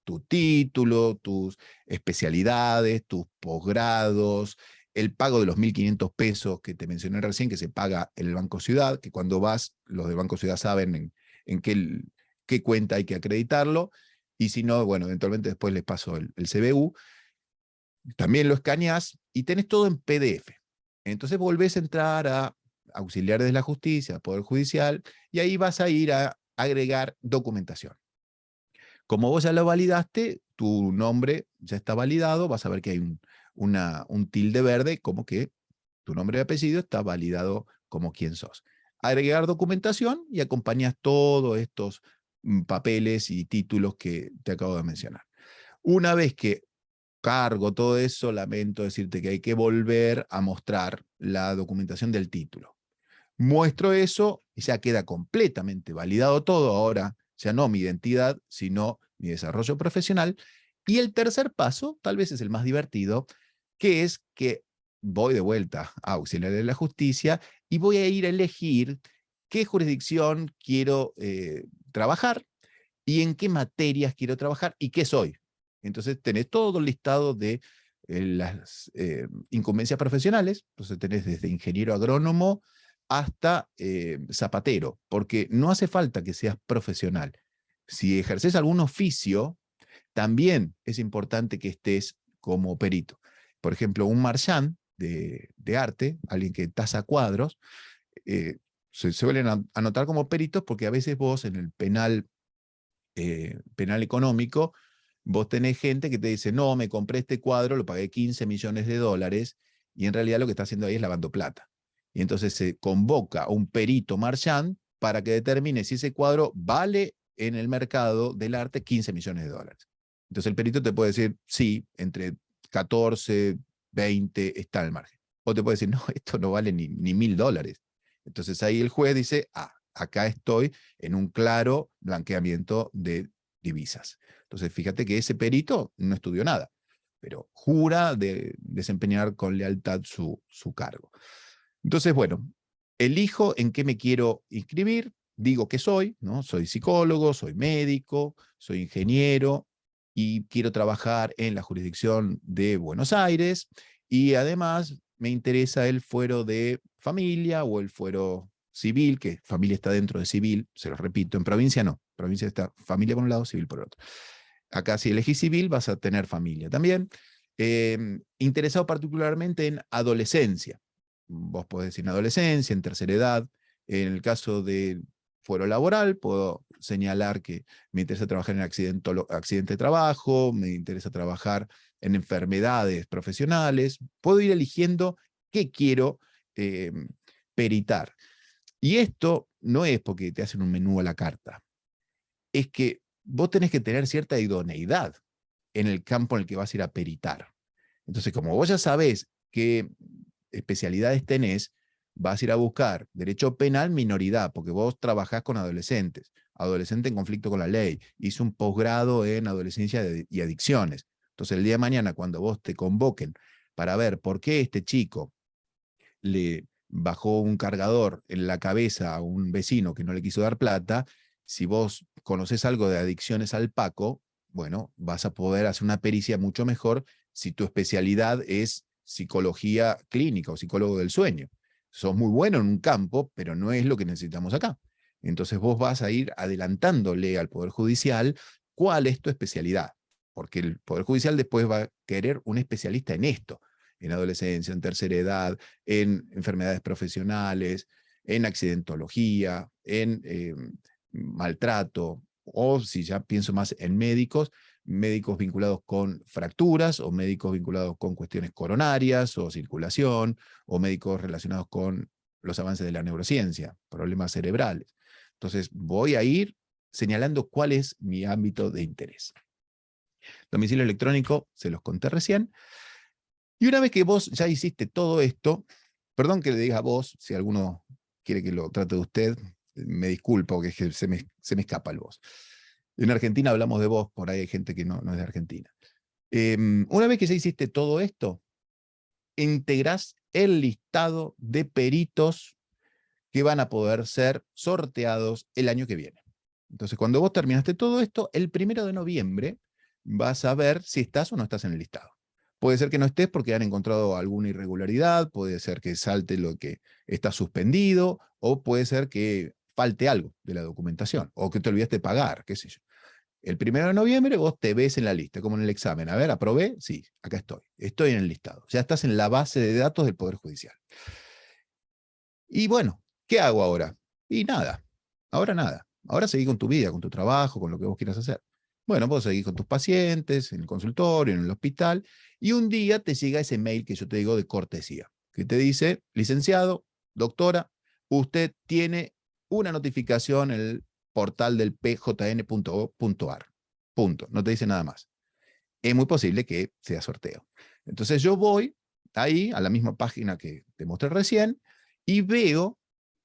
Tu título, tus especialidades, tus posgrados, el pago de los 1.500 pesos que te mencioné recién, que se paga en el Banco Ciudad, que cuando vas, los del Banco Ciudad saben en qué cuenta hay que acreditarlo, y si no, bueno, eventualmente después les paso el CBU. También lo escaneás y tenés todo en PDF. Entonces volvés a entrar a auxiliares de la justicia, Poder Judicial, y ahí vas a ir a agregar documentación. Como vos ya lo validaste, tu nombre ya está validado, vas a ver que hay un tilde verde, como que tu nombre y apellido está validado como quien sos. Agregar documentación y acompañas todos estos papeles y títulos que te acabo de mencionar. Una vez que cargo todo eso, lamento decirte que hay que volver a mostrar la documentación del título. Muestro eso y ya queda completamente validado todo. Ahora ya no mi identidad, sino mi desarrollo profesional. Y el tercer paso, tal vez es el más divertido, que es que voy de vuelta a auxiliar de la justicia y voy a ir a elegir qué jurisdicción quiero trabajar y en qué materias quiero trabajar y qué soy. Entonces tenés todo el listado de las incumbencias profesionales, entonces tenés desde ingeniero agrónomo hasta zapatero, porque no hace falta que seas profesional. Si ejerces algún oficio, también es importante que estés como perito. Por ejemplo, un marchand de arte, alguien que tasa cuadros, se suelen anotar como peritos porque a veces vos en el penal económico, vos tenés gente que te dice, no, me compré este cuadro, lo pagué 15 millones de dólares, y en realidad lo que está haciendo ahí es lavando plata. Y entonces se convoca a un perito marchand para que determine si ese cuadro vale en el mercado del arte 15 millones de dólares. Entonces el perito te puede decir, sí, entre 14, 20 está el margen. O te puede decir, no, esto no vale ni $1.000. Entonces ahí el juez dice, ah, acá estoy en un claro blanqueamiento de divisas. Entonces, fíjate que ese perito no estudió nada, pero jura de desempeñar con lealtad su cargo. Entonces, bueno, elijo en qué me quiero inscribir, digo que soy, ¿no? Soy psicólogo, soy médico, soy ingeniero y quiero trabajar en la jurisdicción de Buenos Aires y además me interesa el fuero de familia o el fuero civil, que familia está dentro de civil, se lo repito, en provincia no, provincia está familia por un lado, civil por otro. Acá si elegís civil vas a tener familia también. Interesado particularmente en adolescencia. Vos podés decir en adolescencia, en tercera edad. En el caso de fuero laboral, puedo señalar que me interesa trabajar en accidente de trabajo, me interesa trabajar en enfermedades profesionales. Puedo ir eligiendo qué quiero peritar. Y esto no es porque te hacen un menú a la carta. Es que vos tenés que tener cierta idoneidad en el campo en el que vas a ir a peritar. Entonces, como vos ya sabés qué especialidades tenés, vas a ir a buscar derecho penal minoridad, porque vos trabajás con adolescentes, adolescente en conflicto con la ley, hice un posgrado en adolescencia y adicciones. Entonces, el día de mañana, cuando vos te convoquen para ver por qué este chico le bajó un cargador en la cabeza a un vecino que no le quiso dar plata, si vos conocés algo de adicciones al Paco, bueno, vas a poder hacer una pericia mucho mejor si tu especialidad es psicología clínica o psicólogo del sueño. Sos muy bueno en un campo, pero no es lo que necesitamos acá. Entonces vos vas a ir adelantándole al Poder Judicial cuál es tu especialidad, porque el Poder Judicial después va a querer un especialista en esto, en adolescencia, en tercera edad, en enfermedades profesionales, en accidentología, en maltrato, o si ya pienso más en médicos, médicos vinculados con fracturas, o médicos vinculados con cuestiones coronarias, o circulación, o médicos relacionados con los avances de la neurociencia, problemas cerebrales. Entonces, voy a ir señalando cuál es mi ámbito de interés. Domicilio electrónico, se los conté recién. Y una vez que vos ya hiciste todo esto, perdón que le diga a vos, si alguno quiere que lo trate de usted, me disculpo, que se me escapa el vos. En Argentina hablamos de vos, por ahí hay gente que no es de Argentina. Una vez que ya hiciste todo esto, integrás el listado de peritos que van a poder ser sorteados el año que viene. Entonces, cuando vos terminaste todo esto, el 1 de noviembre vas a ver si estás o no estás en el listado. Puede ser que no estés porque han encontrado alguna irregularidad, puede ser que salte lo que está suspendido, o puede ser que falte algo de la documentación, o que te olvidaste pagar, qué sé yo. El 1 de noviembre vos te ves en la lista, como en el examen. A ver, ¿aprobé? Sí, acá estoy en el listado. Ya estás en la base de datos del Poder Judicial. Y bueno, ¿qué hago ahora? Y nada, ahora nada. Ahora seguí con tu vida, con tu trabajo, con lo que vos quieras hacer. Bueno, vos seguís con tus pacientes, en el consultorio, en el hospital, y un día te llega ese mail que yo te digo de cortesía, que te dice, licenciado, doctora, usted tiene una notificación en el portal del pjn.gov.ar. Punto, no te dice nada más. Es muy posible que sea sorteo. Entonces yo voy ahí a la misma página que te mostré recién y veo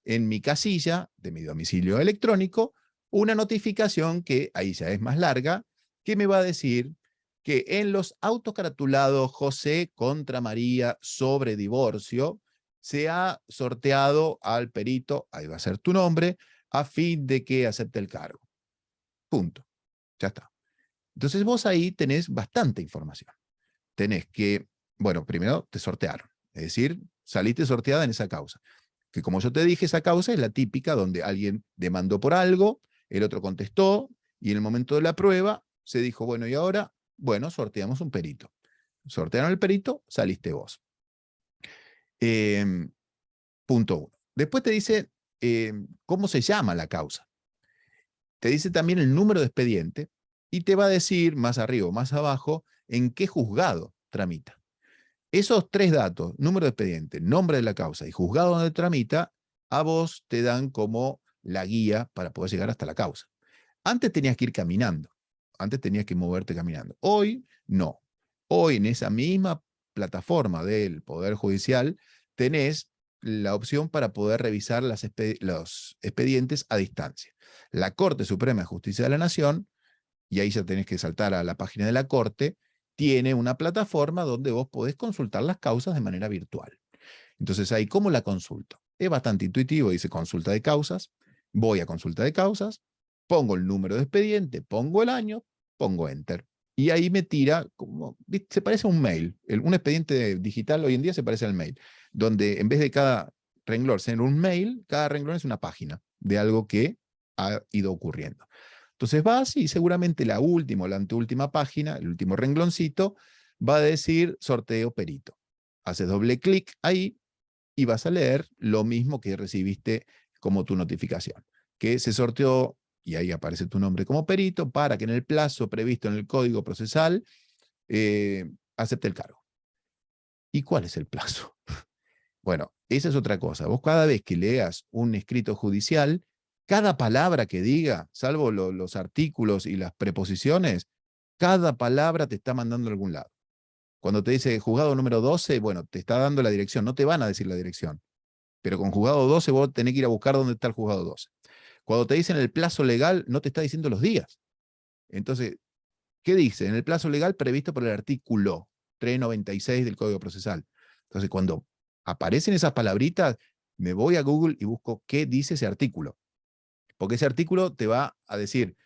en mi casilla de mi domicilio electrónico una notificación que ahí ya es más larga, que me va a decir que en los autos caratulados José contra María sobre divorcio se ha sorteado al perito, ahí va a ser tu nombre, a fin de que acepte el cargo. Punto. Ya está. Entonces vos ahí tenés bastante información. Tenés que, bueno, primero te sortearon, es decir, saliste sorteada en esa causa. Que como yo te dije, esa causa es la típica donde alguien demandó por algo, el otro contestó, y en el momento de la prueba se dijo, bueno, y ahora, bueno, sorteamos un perito. Sortearon el perito, saliste vos. Punto 1. Después te dice cómo se llama la causa. Te dice también el número de expediente y te va a decir más arriba o más abajo en qué juzgado tramita. Esos 3 datos, número de expediente, nombre de la causa y juzgado donde tramita, a vos te dan como la guía para poder llegar hasta la causa. Antes tenías que ir caminando, antes tenías que moverte caminando. Hoy no. Hoy en esa misma plataforma del Poder Judicial tenés la opción para poder revisar los expedientes a distancia. La Corte Suprema de Justicia de la Nación, y ahí ya tenés que saltar a la página de la Corte, tiene una plataforma donde vos podés consultar las causas de manera virtual. Entonces ahí, ¿cómo la consulto? Es bastante intuitivo, dice consulta de causas, voy a consulta de causas, pongo el número de expediente, pongo el año, pongo enter. y ahí me tira, como, ¿viste? Se parece a un mail. Un expediente digital hoy en día se parece al mail, donde en vez de cada renglón ser un mail, cada renglón es una página de algo que ha ido ocurriendo. Entonces vas y seguramente la última o la anteúltima página, el último rengloncito, va a decir sorteo perito. Haces doble clic ahí y vas a leer lo mismo que recibiste como tu notificación, que se sorteó, y ahí aparece tu nombre como perito, para que en el plazo previsto en el código procesal acepte el cargo. ¿Y cuál es el plazo? Bueno, esa es otra cosa. Vos cada vez que leas un escrito judicial, cada palabra que diga, salvo los artículos y las preposiciones, cada palabra te está mandando a algún lado. Cuando te dice juzgado número 12, bueno, te está dando la dirección, no te van a decir la dirección. Pero con juzgado 12 vos tenés que ir a buscar dónde está el juzgado 12. Cuando te dicen el plazo legal, no te está diciendo los días. Entonces, ¿qué dice? En el plazo legal previsto por el artículo 396 del Código Procesal. Entonces, cuando aparecen esas palabritas, me voy a Google y busco qué dice ese artículo. Porque ese artículo te va a decir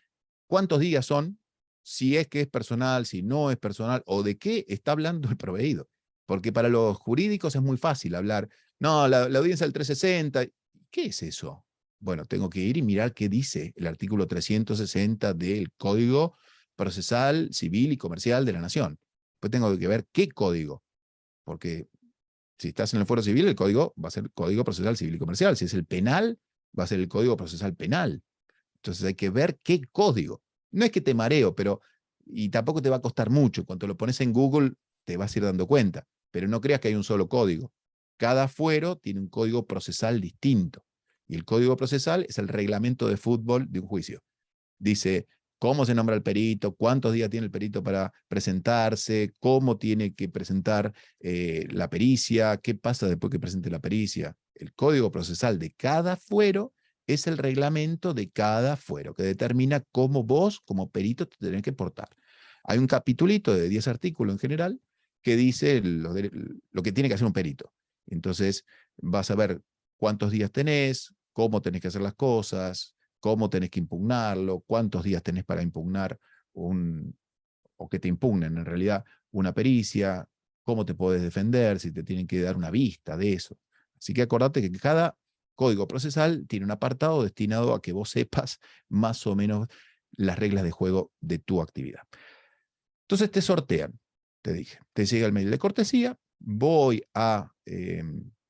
cuántos días son, si es que es personal, si no es personal, o de qué está hablando el proveído. Porque para los jurídicos es muy fácil hablar, no, la audiencia del 360, ¿qué es eso? Bueno, tengo que ir y mirar qué dice el artículo 360 del Código Procesal Civil y Comercial de la Nación. Después tengo que ver qué código, porque si estás en el fuero civil, el código va a ser Código Procesal Civil y Comercial. Si es el penal, va a ser el Código Procesal Penal. Entonces hay que ver qué código. No es que te mareo, pero, y tampoco te va a costar mucho. Cuando lo pones en Google, te vas a ir dando cuenta. Pero no creas que hay un solo código. Cada fuero tiene un código procesal distinto. Y el código procesal es el reglamento de fútbol de un juicio. Dice cómo se nombra el perito, cuántos días tiene el perito para presentarse, cómo tiene que presentar la pericia, qué pasa después que presente la pericia. El código procesal de cada fuero es el reglamento de cada fuero, que determina cómo vos, como perito, te tenés que portar. Hay un capitulito de 10 artículos en general que dice lo que tiene que hacer un perito. Entonces, vas a ver cuántos días tenés, cómo tenés que hacer las cosas, cómo tenés que impugnarlo, cuántos días tenés para impugnar o que te impugnen en realidad una pericia, cómo te podés defender, si te tienen que dar una vista de eso. Así que acordate que cada código procesal tiene un apartado destinado a que vos sepas más o menos las reglas de juego de tu actividad. Entonces te sortean, te dije, te llega el mail de cortesía, voy a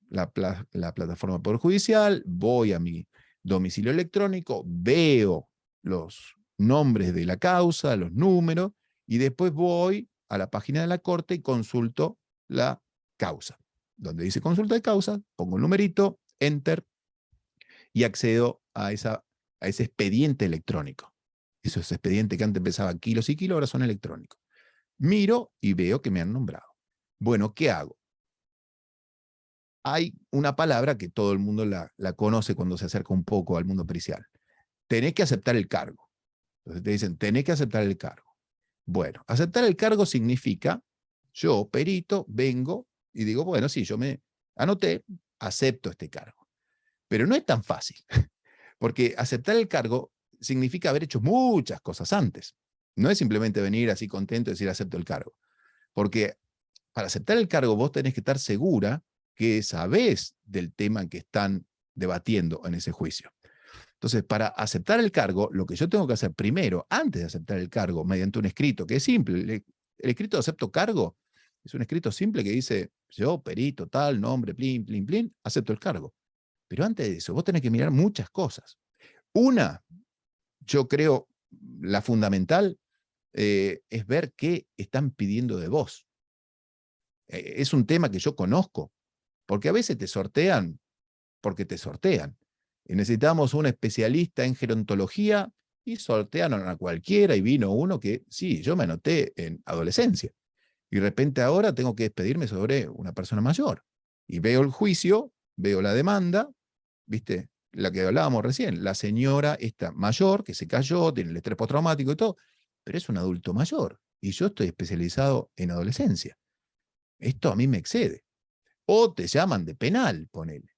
la plataforma Poder Judicial, voy a mi domicilio electrónico, veo los nombres de la causa, los números, y después voy a la página de la corte y consulto la causa. Donde dice consulta de causa, pongo el numerito, enter, y accedo a ese expediente electrónico. Esos expedientes que antes pesaban kilos y kilos, ahora son electrónicos. Miro y veo que me han nombrado. Bueno, ¿qué hago? Hay una palabra que todo el mundo la conoce cuando se acerca un poco al mundo pericial. Tenés que aceptar el cargo. Entonces te dicen, tenés que aceptar el cargo. Bueno, aceptar el cargo significa, yo, perito, vengo y digo, bueno, sí, yo me anoté, acepto este cargo. Pero no es tan fácil, porque aceptar el cargo significa haber hecho muchas cosas antes. No es simplemente venir así contento y decir acepto el cargo. Porque para aceptar el cargo vos tenés que estar segura que sabés del tema que están debatiendo en ese juicio. Entonces, para aceptar el cargo, lo que yo tengo que hacer primero, antes de aceptar el cargo, mediante un escrito, que es simple, el escrito de acepto cargo, es un escrito simple que dice, yo, perito, tal, nombre, plin, plin, plin, acepto el cargo. Pero antes de eso, vos tenés que mirar muchas cosas. Una, yo creo, la fundamental, es ver qué están pidiendo de vos. Es un tema que yo conozco, porque a veces te sortean porque te sortean. Y necesitamos un especialista en gerontología y sortearon a cualquiera y vino uno que, sí, yo me anoté en adolescencia. Y de repente ahora tengo que despedirme sobre una persona mayor. Y veo el juicio, veo la demanda, ¿viste? La que hablábamos recién, la señora esta mayor que se cayó, tiene el estrés postraumático y todo, pero es un adulto mayor. Y yo estoy especializado en adolescencia. Esto a mí me excede. O te llaman de penal, ponele.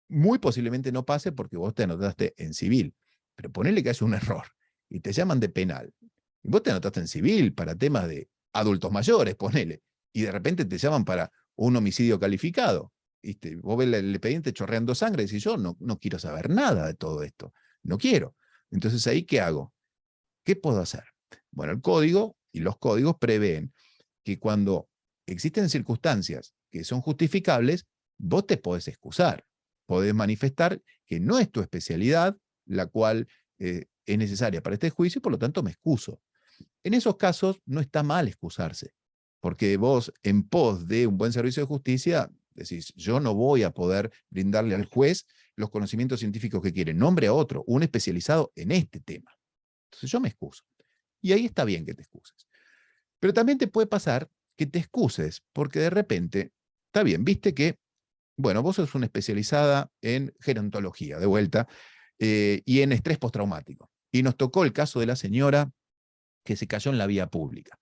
Muy posiblemente no pase porque vos te anotaste en civil, pero ponele que hace un error y te llaman de penal. Y vos te anotaste en civil para temas de adultos mayores, ponele, y de repente te llaman para un homicidio calificado. ¿Viste? Vos ves el expediente chorreando sangre y decís, yo no quiero saber nada de todo esto, no quiero. Entonces, ¿ahí qué hago? ¿Qué puedo hacer? Bueno, el código y los códigos prevén que cuando existen circunstancias que son justificables, vos te podés excusar, podés manifestar que no es tu especialidad, la cual es necesaria para este juicio, y por lo tanto me excuso. En esos casos no está mal excusarse, porque vos, en pos de un buen servicio de justicia, decís, yo no voy a poder brindarle al juez los conocimientos científicos que quiere, nombre a otro, un especializado en este tema. Entonces yo me excuso. Y ahí está bien que te excuses. Pero también te puede pasar que te excuses, porque de repente, está bien, viste que, bueno, vos sos una especializada en gerontología, de vuelta, y en estrés postraumático. Y nos tocó el caso de la señora que se cayó en la vía pública.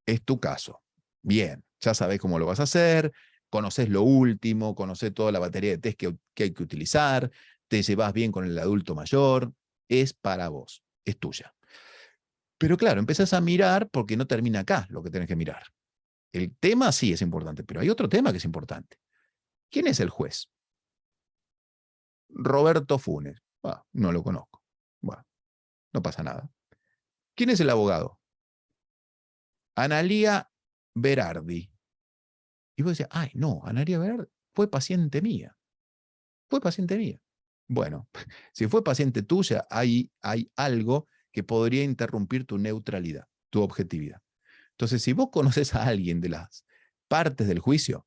Es tu caso. Bien, ya sabés cómo lo vas a hacer, conocés lo último, conocés toda la batería de test que hay que utilizar, te llevas bien con el adulto mayor, es para vos, es tuya. Pero claro, empezás a mirar porque no termina acá lo que tenés que mirar. El tema sí es importante, pero hay otro tema que es importante. ¿Quién es el juez? Roberto Funes. Bueno, no lo conozco. Bueno, no pasa nada. ¿Quién es el abogado? Analía Berardi. Y vos decís, ay, no, Analía Berardi fue paciente mía. Fue paciente mía. Bueno, si fue paciente tuya, hay algo que podría interrumpir tu neutralidad, tu objetividad. Entonces, si vos conoces a alguien de las partes del juicio,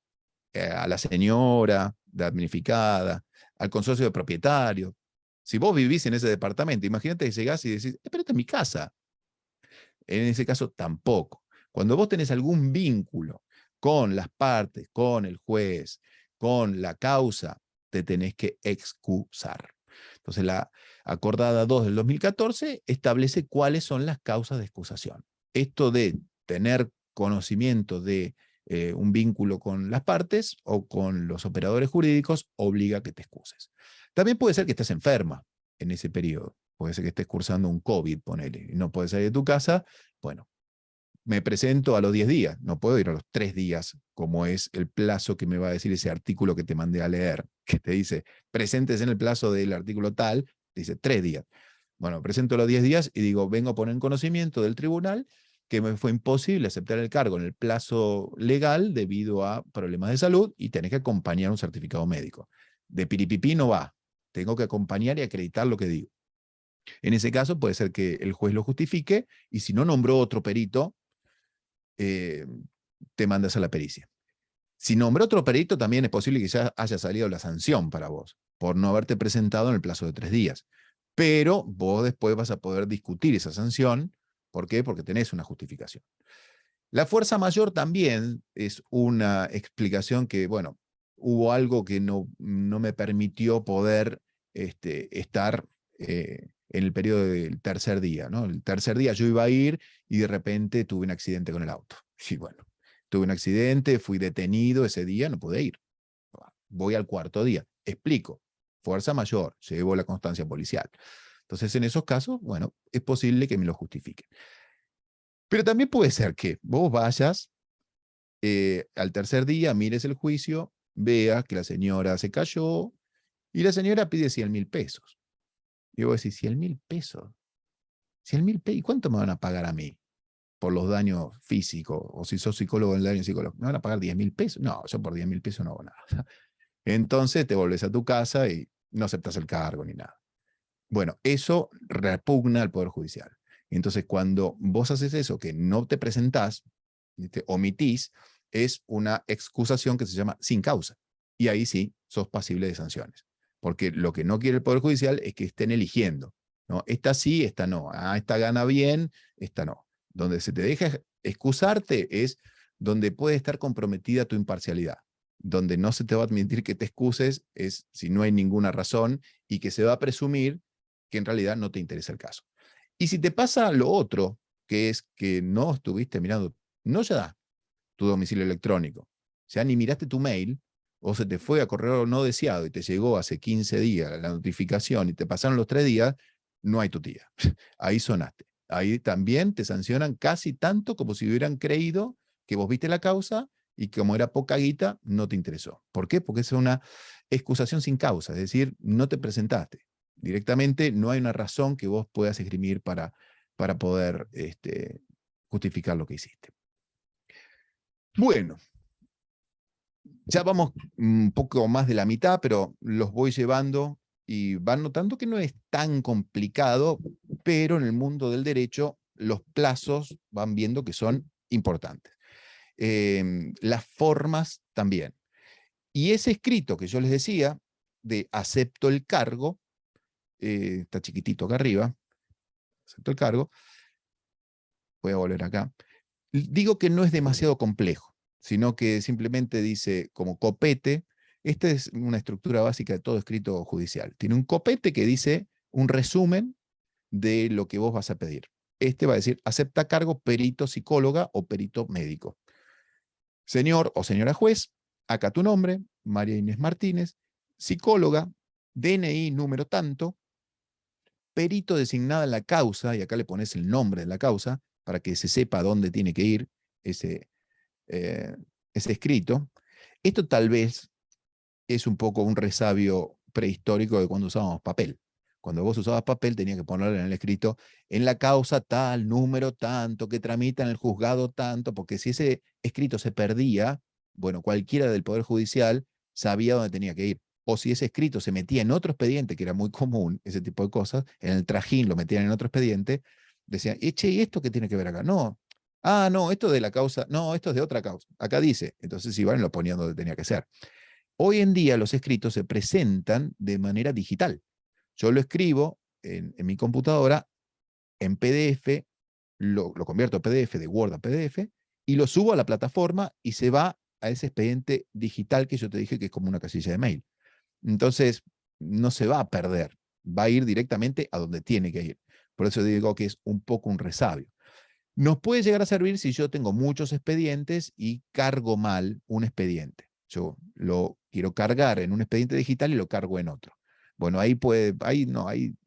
a la señora damnificada, al consorcio de propietarios, si vos vivís en ese departamento, imagínate que llegás y decís, pero esta es mi casa. En ese caso, tampoco. Cuando vos tenés algún vínculo con las partes, con el juez, con la causa, te tenés que excusar. Entonces, la acordada 2 del 2014 establece cuáles son las causas de excusación. Esto de tener conocimiento de un vínculo con las partes o con los operadores jurídicos obliga a que te excuses. También puede ser que estés enferma en ese periodo. Puede ser que estés cursando un COVID, ponele, y no puedes salir de tu casa. Bueno, me presento a los 10 días, no puedo ir a los 3 días, como es el plazo que me va a decir ese artículo que te mandé a leer, que te dice, presentes en el plazo del artículo tal, te dice 3 días. Bueno, presento los 10 días y digo, vengo a poner en conocimiento del tribunal que me fue imposible aceptar el cargo en el plazo legal debido a problemas de salud y tenés que acompañar un certificado médico. De piripipí no va, tengo que acompañar y acreditar lo que digo. En ese caso puede ser que el juez lo justifique y si no nombró otro perito, te mandas a la pericia. Si nombró otro perito, también es posible que ya haya salido la sanción para vos, por no haberte presentado en el plazo de 3 días. Pero vos después vas a poder discutir esa sanción. ¿Por qué? Porque tenés una justificación. La fuerza mayor también es una explicación que, bueno, hubo algo que no me permitió poder estar en el periodo del tercer día, ¿no? El tercer día yo iba a ir y de repente tuve un accidente con el auto. Y bueno, tuve un accidente, fui detenido ese día, no pude ir. Voy al cuarto día. Explico. Fuerza mayor, llevo la constancia policial. Entonces, en esos casos, bueno, es posible que me lo justifiquen. Pero también puede ser que vos vayas al tercer día, mires el juicio, veas que la señora se cayó y la señora pide 100.000 pesos. Y vos decís, 100.000 pesos. 100.000 pesos. ¿Y cuánto me van a pagar a mí por los daños físicos? O si sos psicólogo en el daño psicológico, ¿me van a pagar 10.000 pesos? No, yo por 10.000 pesos no hago nada. Entonces te volvés a tu casa y no aceptas el cargo ni nada. Bueno, eso repugna al Poder Judicial. Entonces, cuando vos haces eso, que no te presentás, te omitís, es una excusación que se llama sin causa. Y ahí sí, sos pasible de sanciones. Porque lo que no quiere el Poder Judicial es que estén eligiendo, ¿no? Esta sí, esta no. Ah, esta gana bien, esta no. Donde se te deja excusarte es donde puede estar comprometida tu imparcialidad. Donde no se te va a admitir que te excuses es si no hay ninguna razón y que se va a presumir que en realidad no te interesa el caso. Y si te pasa lo otro, que es que no estuviste mirando, no ya tu domicilio electrónico, o sea, ni miraste tu mail, o se te fue a correo no deseado y te llegó hace 15 días la notificación y te pasaron los 3 días, no hay tu tía. Ahí sonaste. Ahí también te sancionan casi tanto como si hubieran creído que vos viste la causa y que como era poca guita, no te interesó. ¿Por qué? Porque es una excusación sin causa, es decir, no te presentaste. Directamente no hay una razón que vos puedas esgrimir para poder justificar lo que hiciste. Bueno, ya vamos un poco más de la mitad, pero los voy llevando y van notando que no es tan complicado, pero en el mundo del derecho los plazos van viendo que son importantes. Las formas también. Y ese escrito que yo les decía, de acepto el cargo, está chiquitito acá arriba, acepto el cargo, voy a volver acá, digo que no es demasiado complejo, sino que simplemente dice como copete. Esta es una estructura básica de todo escrito judicial. Tiene un copete que dice un resumen de lo que vos vas a pedir. Este va a decir, acepta cargo perito psicóloga o perito médico. Señor o señora juez, acá tu nombre, María Inés Martínez, psicóloga, DNI número tanto, perito designada en la causa, y acá le pones el nombre de la causa, para que se sepa dónde tiene que ir ese, ese escrito. Esto tal vez es un poco un resabio prehistórico de cuando usábamos papel. Cuando vos usabas papel tenías que ponerle en el escrito, en la causa tal, número tanto, que tramita en el juzgado tanto, porque si ese escrito se perdía, bueno, cualquiera del Poder Judicial sabía dónde tenía que ir. O si ese escrito se metía en otro expediente, que era muy común, ese tipo de cosas, en el trajín lo metían en otro expediente, decían, che, ¿y esto qué tiene que ver acá? No, no, esto de la causa, no, esto es de otra causa. Acá dice, entonces iban y lo ponían donde tenía que ser. Hoy en día los escritos se presentan de manera digital. Yo lo escribo en mi computadora, en PDF, lo convierto a PDF, de Word a PDF, y lo subo a la plataforma y se va a ese expediente digital que yo te dije que es como una casilla de mail. Entonces, no se va a perder, va a ir directamente a donde tiene que ir. Por eso digo que es un poco un resabio. Nos puede llegar a servir si yo tengo muchos expedientes y cargo mal un expediente. Yo lo quiero cargar en un expediente digital y lo cargo en otro. Bueno, ahí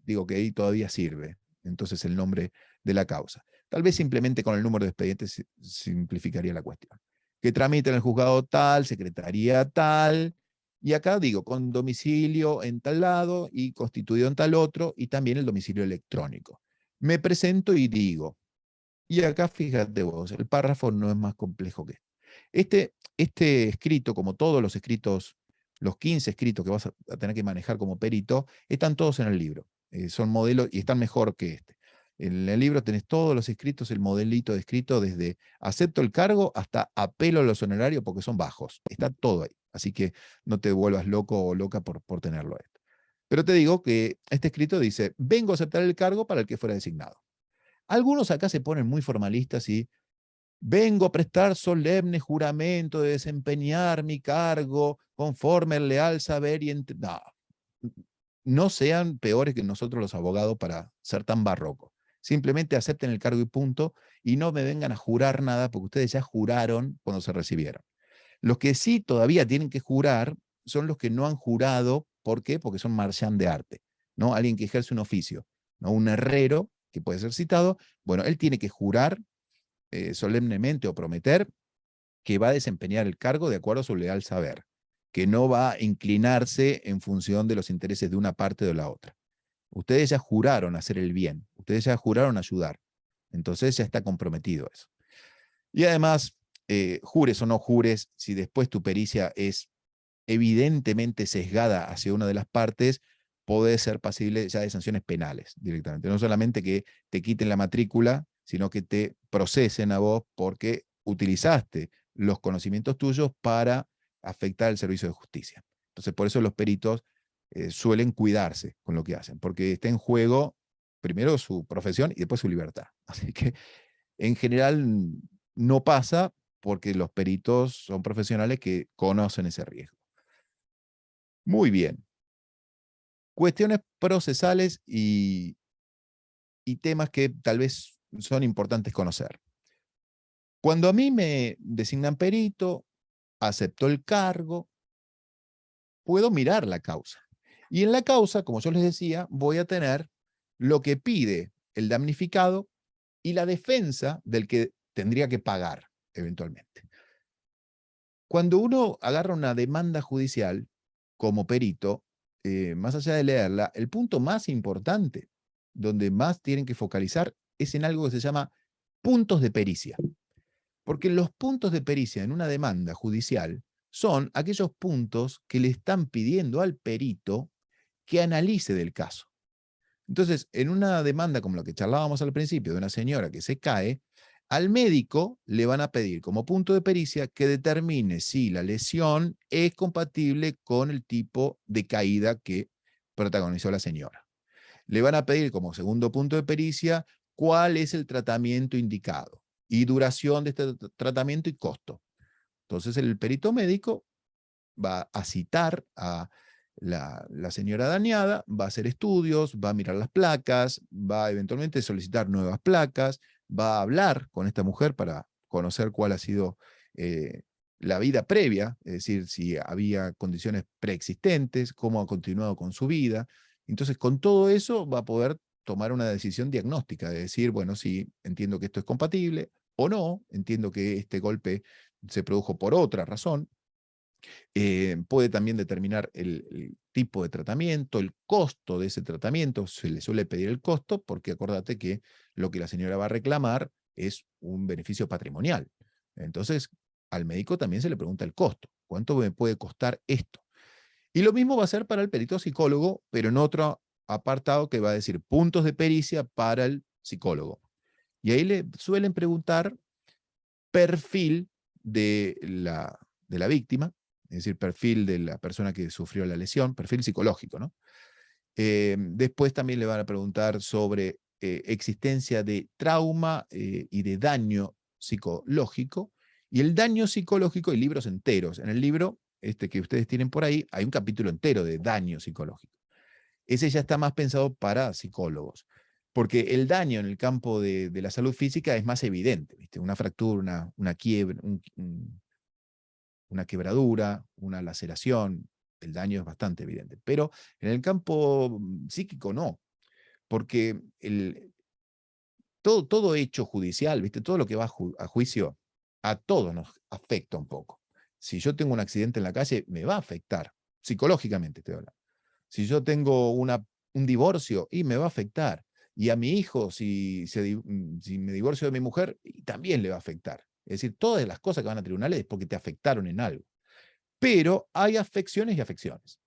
digo que ahí todavía sirve. Entonces el nombre de la causa. Tal vez simplemente con el número de expedientes simplificaría la cuestión. Que tramite en el juzgado tal, secretaría tal, y acá digo, con domicilio en tal lado y constituido en tal otro, y también el domicilio electrónico. Me presento y digo, y acá fíjate vos, el párrafo no es más complejo que este escrito, como todos los escritos, los 15 escritos que vas a tener que manejar como perito, están todos en el libro. Son modelos y están mejor que este. En el libro tenés todos los escritos, el modelito de escrito, desde acepto el cargo hasta apelo a los honorarios porque son bajos. Está todo ahí. Así que no te vuelvas loco o loca por tenerlo esto. Pero te digo que este escrito dice, vengo a aceptar el cargo para el que fuera designado. Algunos acá se ponen muy formalistas y vengo a prestar solemne juramento de desempeñar mi cargo conforme al leal saber y no, no sean peores que nosotros los abogados para ser tan barrocos. Simplemente acepten el cargo y punto, y no me vengan a jurar nada porque ustedes ya juraron cuando se recibieron. Los que sí todavía tienen que jurar son los que no han jurado. ¿Por qué? Porque son marchand de arte, ¿no? Alguien que ejerce un oficio, ¿no? Un herrero que puede ser citado, bueno, él tiene que jurar solemnemente o prometer que va a desempeñar el cargo de acuerdo a su leal saber, que no va a inclinarse en función de los intereses de una parte o de la otra. Ustedes ya juraron hacer el bien, ustedes ya juraron ayudar, entonces ya está comprometido eso. Y además, jures o no jures, si después tu pericia es evidentemente sesgada hacia una de las partes, puede ser pasible ya de sanciones penales directamente. No solamente que te quiten la matrícula, sino que te procesen a vos porque utilizaste los conocimientos tuyos para afectar el servicio de justicia. Entonces, por eso los peritos suelen cuidarse con lo que hacen, porque está en juego primero su profesión y después su libertad. Así que, en general, no pasa porque los peritos son profesionales que conocen ese riesgo. Muy bien. Cuestiones procesales y temas que tal vez son importantes conocer. Cuando a mí me designan perito, acepto el cargo, puedo mirar la causa. Y en la causa, como yo les decía, voy a tener lo que pide el damnificado y la defensa del que tendría que pagar eventualmente. Cuando uno agarra una demanda judicial como perito, más allá de leerla, el punto más importante, donde más tienen que focalizar, es en algo que se llama puntos de pericia. Porque los puntos de pericia en una demanda judicial son aquellos puntos que le están pidiendo al perito que analice del caso. Entonces, en una demanda como la que charlábamos al principio, de una señora que se cae, al médico le van a pedir como punto de pericia que determine si la lesión es compatible con el tipo de caída que protagonizó la señora. Le van a pedir como segundo punto de pericia cuál es el tratamiento indicado y duración de este tratamiento y costo. Entonces el perito médico va a citar a la señora dañada, va a hacer estudios, va a mirar las placas, va a eventualmente solicitar nuevas placas, va a hablar con esta mujer para conocer cuál ha sido la vida previa, es decir, si había condiciones preexistentes, cómo ha continuado con su vida. Entonces, con todo eso va a poder tomar una decisión diagnóstica, de decir, bueno, sí, entiendo que esto es compatible, o no, entiendo que este golpe se produjo por otra razón. Puede también determinar el tipo de tratamiento, el costo de ese tratamiento, se le suele pedir el costo, porque acordate que lo que la señora va a reclamar es un beneficio patrimonial. Entonces, al médico también se le pregunta el costo, ¿cuánto me puede costar esto? Y lo mismo va a ser para el perito psicólogo, pero en otro apartado que va a decir puntos de pericia para el psicólogo. Y ahí le suelen preguntar perfil de la víctima, es decir, perfil de la persona que sufrió la lesión, perfil psicológico, ¿no? Después también le van a preguntar sobre existencia de trauma y de daño psicológico. Y el daño psicológico, hay libros enteros. En el libro este que ustedes tienen por ahí, hay un capítulo entero de daño psicológico. Ese ya está más pensado para psicólogos, porque el daño en el campo de la salud física es más evidente, ¿viste? Una fractura, una quiebra, una quebradura, una laceración, el daño es bastante evidente. Pero en el campo psíquico no, porque todo hecho judicial, ¿viste? Todo lo que va a juicio, a todos nos afecta un poco. Si yo tengo un accidente en la calle, me va a afectar, psicológicamente estoy hablando. Si yo tengo un divorcio, y me va a afectar. Y a mi hijo, si me divorcio de mi mujer, también le va a afectar. Es decir, todas las cosas que van a tribunales es porque te afectaron en algo. Pero hay afecciones y afecciones.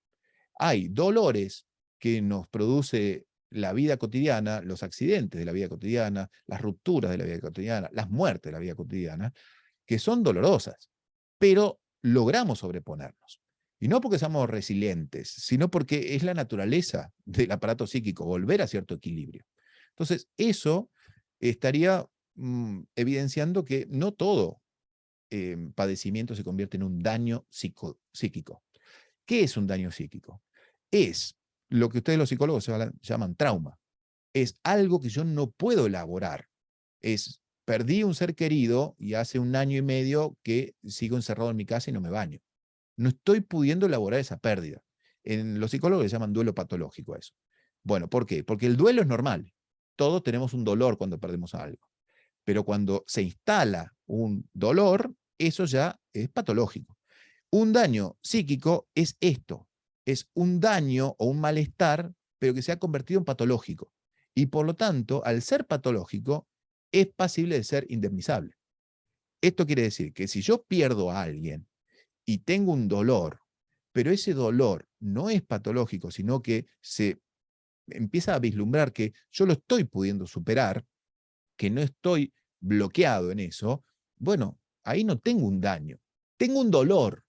Hay dolores que nos produce la vida cotidiana, los accidentes de la vida cotidiana, las rupturas de la vida cotidiana, las muertes de la vida cotidiana, que son dolorosas, pero logramos sobreponernos. Y no porque seamos resilientes, sino porque es la naturaleza del aparato psíquico, volver a cierto equilibrio. Entonces, eso estaría evidenciando que no todo padecimiento se convierte en un daño psíquico. ¿Qué es un daño psíquico? Es lo que ustedes los psicólogos llaman trauma. Es algo que yo no puedo elaborar. Perdí un ser querido y hace 1 año y medio que sigo encerrado en mi casa y no me baño. No estoy pudiendo elaborar esa pérdida. En los psicólogos le llaman duelo patológico a eso. Bueno, ¿por qué? Porque el duelo es normal. Todos tenemos un dolor cuando perdemos algo. Pero cuando se instala un dolor, eso ya es patológico. Un daño psíquico es esto, es un daño o un malestar, pero que se ha convertido en patológico. Y por lo tanto, al ser patológico, es pasible de ser indemnizable. Esto quiere decir que si yo pierdo a alguien y tengo un dolor, pero ese dolor no es patológico, sino que se empieza a vislumbrar que yo lo estoy pudiendo superar, que no estoy bloqueado en eso, bueno, ahí no tengo un daño. Tengo un dolor,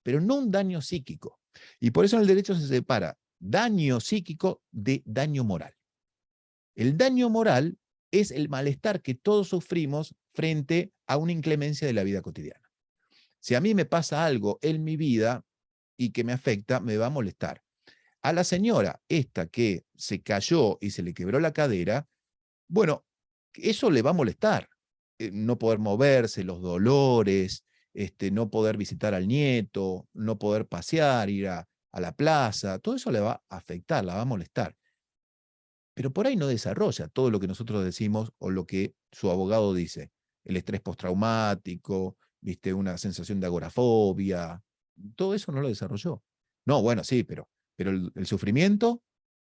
pero no un daño psíquico. Y por eso en el derecho se separa daño psíquico de daño moral. El daño moral es el malestar que todos sufrimos frente a una inclemencia de la vida cotidiana. Si a mí me pasa algo en mi vida y que me afecta, me va a molestar. A la señora esta que se cayó y se le quebró la cadera, bueno, eso le va a molestar. No poder moverse, los dolores, no poder visitar al nieto, no poder pasear, ir a la plaza, todo eso le va a afectar, la va a molestar. pero por ahí no desarrolla todo lo que nosotros decimos o lo que su abogado dice. El estrés postraumático, ¿viste? Una sensación de agorafobia, todo eso no lo desarrolló. No, bueno, sí, pero el sufrimiento,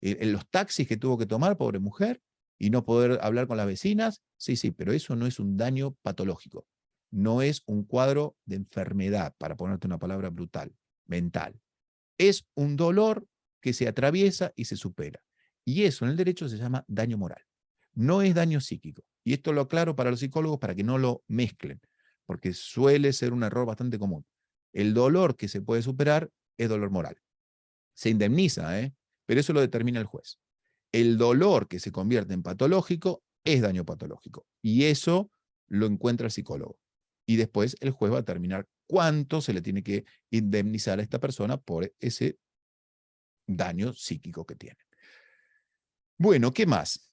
los taxis que tuvo que tomar, pobre mujer, y no poder hablar con las vecinas, sí, sí, pero eso no es un daño patológico. No es un cuadro de enfermedad, para ponerte una palabra brutal, mental. Es un dolor que se atraviesa y se supera. Y eso en el derecho se llama daño moral. No es daño psíquico. Y esto lo aclaro para los psicólogos para que no lo mezclen, porque suele ser un error bastante común. El dolor que se puede superar es dolor moral. Se indemniza, pero eso lo determina el juez. El dolor que se convierte en patológico es daño patológico. Y eso lo encuentra el psicólogo. Y después el juez va a determinar cuánto se le tiene que indemnizar a esta persona por ese daño psíquico que tiene. Bueno, ¿qué más?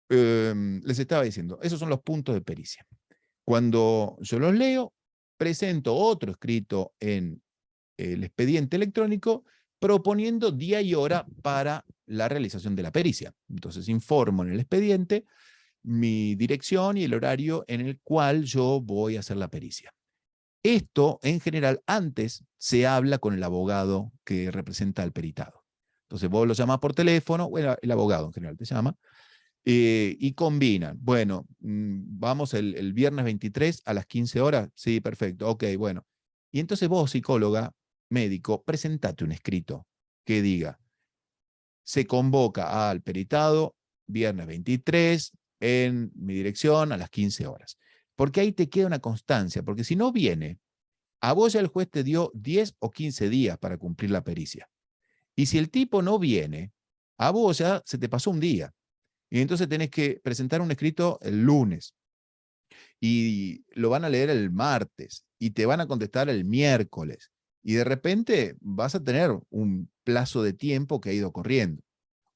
Les estaba diciendo, esos son los puntos de pericia. Cuando yo los leo, presento otro escrito en el expediente electrónico proponiendo día y hora para la realización de la pericia. Entonces informo en el expediente mi dirección y el horario en el cual yo voy a hacer la pericia. Esto, en general, antes se habla con el abogado que representa al peritado. Entonces vos lo llamás por teléfono, bueno, el abogado en general te llama, y combinan. Bueno, vamos el viernes 23 a las 15 horas. Sí, perfecto. Ok, bueno. Y entonces vos, psicóloga, médico, presentate un escrito que diga, se convoca al peritado viernes 23 en mi dirección a las 15 horas. Porque ahí te queda una constancia, porque si no viene, a vos ya el juez te dio 10 o 15 días para cumplir la pericia. Y si el tipo no viene, a vos ya se te pasó un día. Y entonces tenés que presentar un escrito el lunes y lo van a leer el martes y te van a contestar el miércoles. Y de repente vas a tener un plazo de tiempo que ha ido corriendo.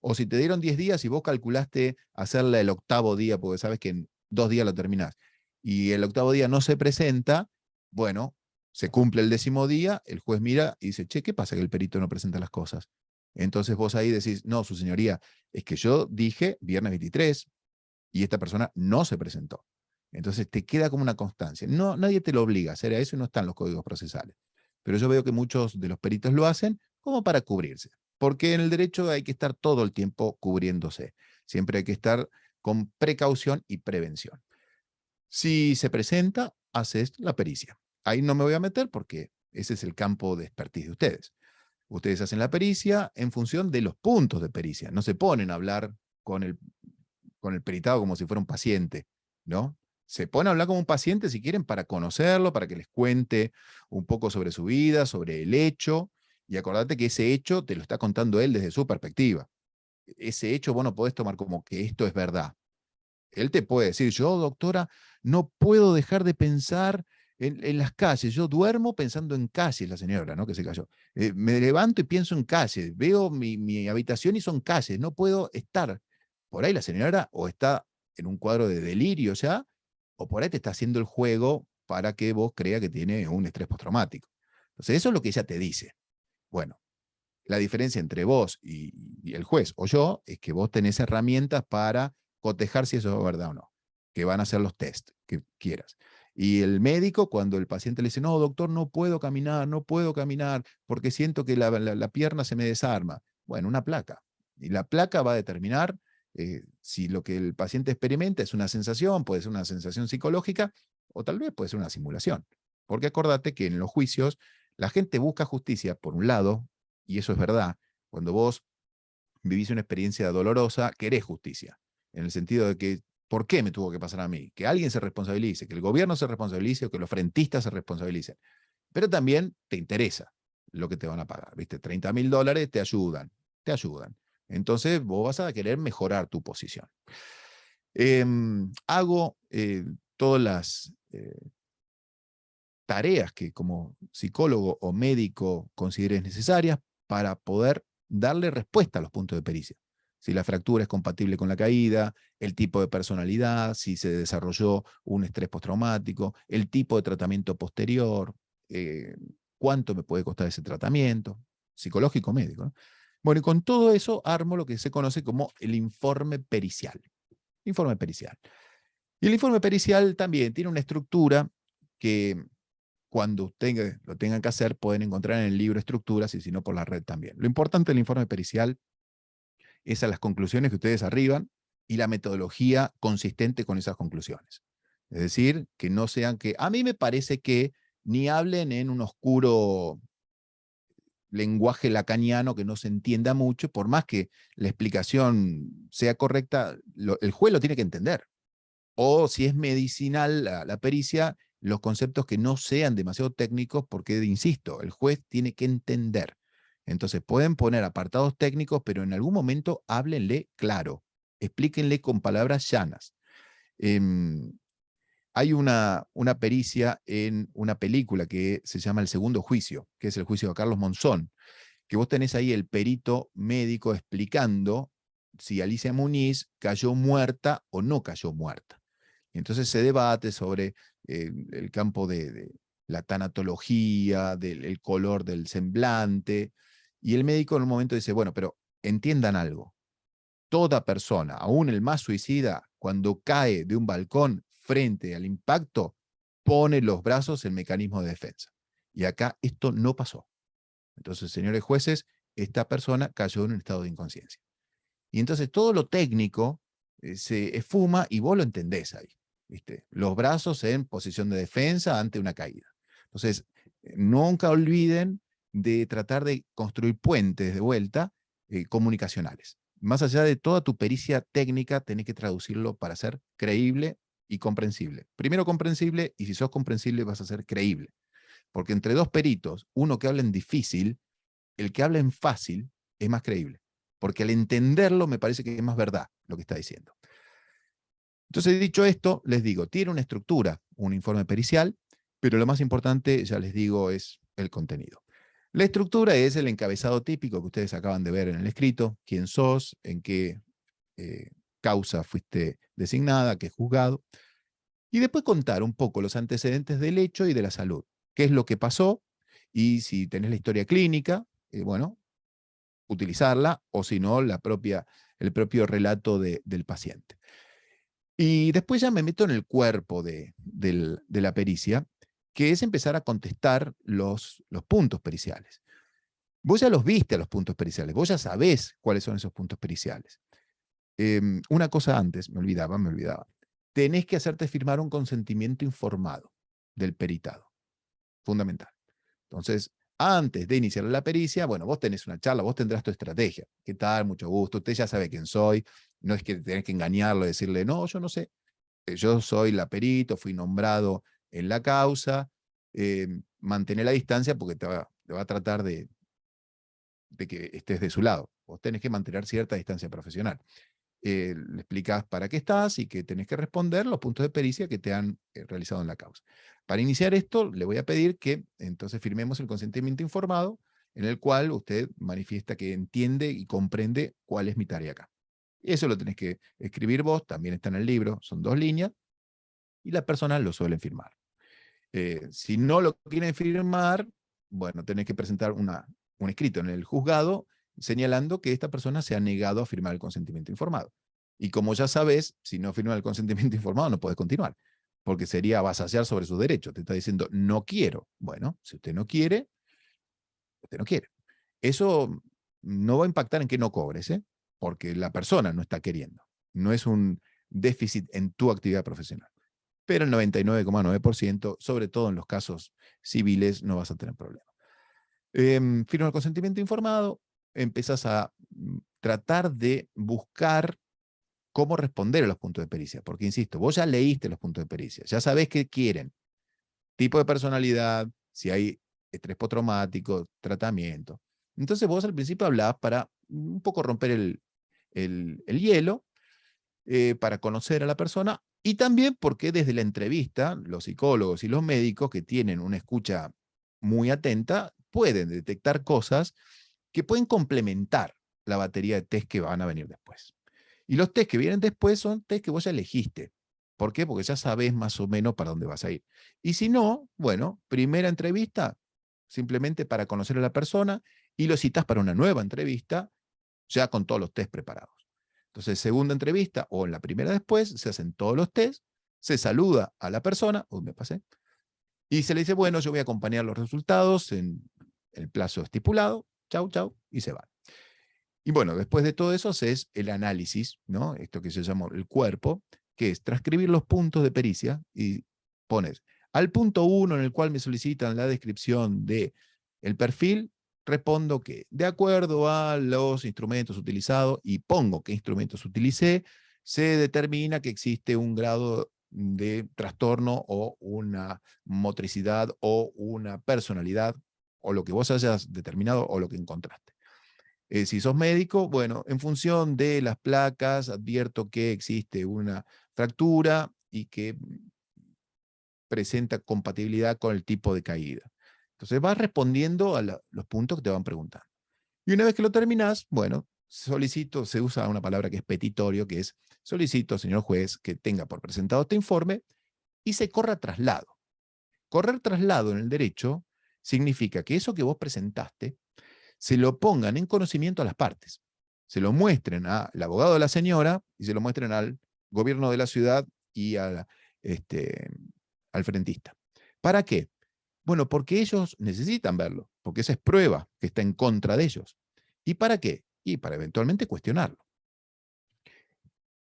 O si te dieron 10 días y vos calculaste hacerla el octavo día, porque sabes que en 2 días lo terminás, y el octavo día no se presenta, bueno, se cumple el 10º día, el juez mira y dice, che, ¿qué pasa que el perito no presenta las cosas? Entonces vos ahí decís, no, su señoría, es que yo dije viernes 23 y esta persona no se presentó. Entonces te queda como una constancia. No, nadie te lo obliga a hacer eso y no están los códigos procesales. Pero yo veo que muchos de los peritos lo hacen como para cubrirse. Porque en el derecho hay que estar todo el tiempo cubriéndose. Siempre hay que estar con precaución y prevención. Si se presenta, haces la pericia. Ahí no me voy a meter porque ese es el campo de expertise de ustedes. Ustedes hacen la pericia en función de los puntos de pericia. No se ponen a hablar con el peritado como si fuera un paciente, ¿no? Se ponen a hablar como un paciente si quieren para conocerlo, para que les cuente un poco sobre su vida, sobre el hecho, y acordate que ese hecho te lo está contando él desde su perspectiva. Ese hecho vos no podés tomar como que esto es verdad. Él te puede decir, yo, doctora, no puedo dejar de pensar en las calles. Yo duermo pensando en calles, la señora, ¿no? Que se cayó. Me levanto y pienso en calles. Veo mi habitación y son calles. No puedo estar. Por ahí la señora o está en un cuadro de delirio ya, o por ahí te está haciendo el juego para que vos creas que tiene un estrés postraumático. Entonces, eso es lo que ella te dice. Bueno, la diferencia entre vos y el juez o yo es que vos tenés herramientas para cotejar si eso es verdad o no, que van a hacer los test que quieras. Y el médico, cuando el paciente le dice, no, doctor, no puedo caminar porque siento que la pierna se me desarma. Bueno, una placa. Y la placa va a determinar si lo que el paciente experimenta es una sensación, puede ser una sensación psicológica, o tal vez puede ser una simulación. Porque acordate que en los juicios la gente busca justicia, por un lado, y eso es verdad, cuando vos vivís una experiencia dolorosa, querés justicia, en el sentido de que, ¿por qué me tuvo que pasar a mí? Que alguien se responsabilice, que el gobierno se responsabilice o que los frentistas se responsabilicen. Pero también te interesa lo que te van a pagar, ¿viste? $30.000 te ayudan, te ayudan. Entonces vos vas a querer mejorar tu posición. Hago todas las tareas que como psicólogo o médico consideres necesarias para poder darle respuesta a los puntos de pericia. Si la fractura es compatible con la caída, el tipo de personalidad, si se desarrolló un estrés postraumático, el tipo de tratamiento posterior, cuánto me puede costar ese tratamiento, psicológico médico, ¿no? Bueno, y con todo eso armo lo que se conoce como el informe pericial. Informe pericial. Y el informe pericial también tiene una estructura que cuando ustedes lo tengan que hacer pueden encontrar en el libro estructuras y si no por la red también. Lo importante del informe pericial es a las conclusiones que ustedes arriban y la metodología consistente con esas conclusiones. Es decir, que no sean que, a mí me parece que ni hablen en un oscuro lenguaje lacaniano que no se entienda mucho, por más que la explicación sea correcta, el juez lo tiene que entender. O si es medicinal la pericia, los conceptos que no sean demasiado técnicos, porque, insisto, el juez tiene que entender. Entonces pueden poner apartados técnicos, pero en algún momento háblenle claro, explíquenle con palabras llanas. Hay una pericia en una película que se llama El Segundo Juicio, que es el juicio de Carlos Monzón, que vos tenés ahí el perito médico explicando si Alicia Muniz cayó muerta o no cayó muerta. Entonces se debate sobre el campo de la tanatología, del color del semblante, y el médico en un momento dice, bueno, pero entiendan algo, toda persona, aún el más suicida, cuando cae de un balcón frente al impacto, pone los brazos en mecanismo de defensa. Y acá esto no pasó. Entonces, señores jueces, esta persona cayó en un estado de inconsciencia. Y entonces todo lo técnico se esfuma y vos lo entendés ahí. ¿Viste? Los brazos en posición de defensa ante una caída. Entonces, nunca olviden de tratar de construir puentes de vuelta comunicacionales. Más allá de toda tu pericia técnica, tenés que traducirlo para ser creíble y comprensible. Primero comprensible, y si sos comprensible vas a ser creíble. Porque entre dos peritos, uno que habla en difícil, el que habla en fácil es más creíble. Porque al entenderlo me parece que es más verdad lo que está diciendo. Entonces, dicho esto, les digo, tiene una estructura, un informe pericial, pero lo más importante, ya les digo, es el contenido. La estructura es el encabezado típico que ustedes acaban de ver en el escrito, quién sos, en qué causa fuiste designada, qué juzgado, y después contar un poco los antecedentes del hecho y de la salud, qué es lo que pasó, y si tenés la historia clínica, bueno, utilizarla, o si no, el propio relato del paciente. Y después ya me meto en el cuerpo de la pericia, que es empezar a contestar los puntos periciales. Vos ya los viste a los puntos periciales, vos ya sabés cuáles son esos puntos periciales. Una cosa antes, me olvidaba. Tenés que hacerte firmar un consentimiento informado del peritado, fundamental. Entonces, antes de iniciar la pericia, bueno, vos tenés una charla, vos tendrás tu estrategia. ¿Qué tal? Mucho gusto. Usted ya sabe quién soy. No es que tenés que engañarlo y decirle, no, yo no sé. Yo soy la perito, fui nombrado en la causa. Mantener la distancia porque te va a tratar de que estés de su lado. Vos tenés que mantener cierta distancia profesional. Le explicás para qué estás y que tenés que responder los puntos de pericia que te han realizado en la causa. Para iniciar esto, le voy a pedir que entonces firmemos el consentimiento informado en el cual usted manifiesta que entiende y comprende cuál es mi tarea acá. Eso lo tenés que escribir vos, también está en el libro, son 2 líneas, y las personas lo suelen firmar. Si no lo quieren firmar, bueno, tenés que presentar un escrito en el juzgado señalando que esta persona se ha negado a firmar el consentimiento informado. Y como ya sabes, si no firma el consentimiento informado no puedes continuar, porque sería avasallar sobre su derecho. Te está diciendo, no quiero. Bueno, si usted no quiere, usted no quiere. Eso no va a impactar en que no cobres, porque la persona no está queriendo. No es un déficit en tu actividad profesional. Pero el 99,9%, sobre todo en los casos civiles, no vas a tener problema. Firma el consentimiento informado, empezás a tratar de buscar cómo responder a los puntos de pericia, porque insisto, vos ya leíste los puntos de pericia, ya sabés qué quieren, tipo de personalidad, si hay estrés postraumático, tratamiento. Entonces vos al principio hablás para un poco romper el hielo, para conocer a la persona, y también porque desde la entrevista, los psicólogos y los médicos que tienen una escucha muy atenta, pueden detectar cosas que pueden complementar la batería de test que van a venir después. Y los test que vienen después son test que vos ya elegiste. ¿Por qué? Porque ya sabés más o menos para dónde vas a ir. Y si no, bueno, primera entrevista, simplemente para conocer a la persona, y lo citas para una nueva entrevista, ya con todos los test preparados. Entonces, segunda entrevista, o en la primera después, se hacen todos los test, se saluda a la persona, me pasé, y se le dice, bueno, yo voy a acompañar los resultados en el plazo estipulado, chau, chau, y se van. Y bueno, después de todo eso haces el análisis, ¿no? Esto que se llama el cuerpo, que es transcribir los puntos de pericia y pones al punto 1 en el cual me solicitan la descripción de el perfil, respondo que de acuerdo a los instrumentos utilizados y pongo qué instrumentos utilicé, se determina que existe un grado de trastorno o una motricidad o una personalidad o lo que vos hayas determinado o lo que encontraste. Si sos médico, bueno, en función de las placas, advierto que existe una fractura y que presenta compatibilidad con el tipo de caída. Entonces vas respondiendo a los puntos que te van preguntando. Y una vez que lo terminás, bueno, solicito, se usa una palabra que es petitorio, que es solicito, señor juez, que tenga por presentado este informe y se corra traslado. Correr traslado en el derecho significa que eso que vos presentaste se lo pongan en conocimiento a las partes. Se lo muestren al abogado de la señora y se lo muestren al gobierno de la ciudad y al frentista. ¿Para qué? Bueno, porque ellos necesitan verlo, porque esa es prueba que está en contra de ellos. ¿Y para qué? Y para eventualmente cuestionarlo.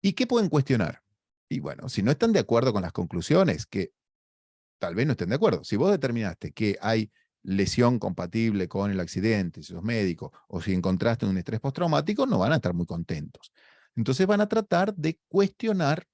¿Y qué pueden cuestionar? Y bueno, si no están de acuerdo con las conclusiones, que tal vez no estén de acuerdo. Si vos determinaste que hay lesión compatible con el accidente, si sos médico, o si encontraste un estrés postraumático, no van a estar muy contentos. Entonces van a tratar de cuestionar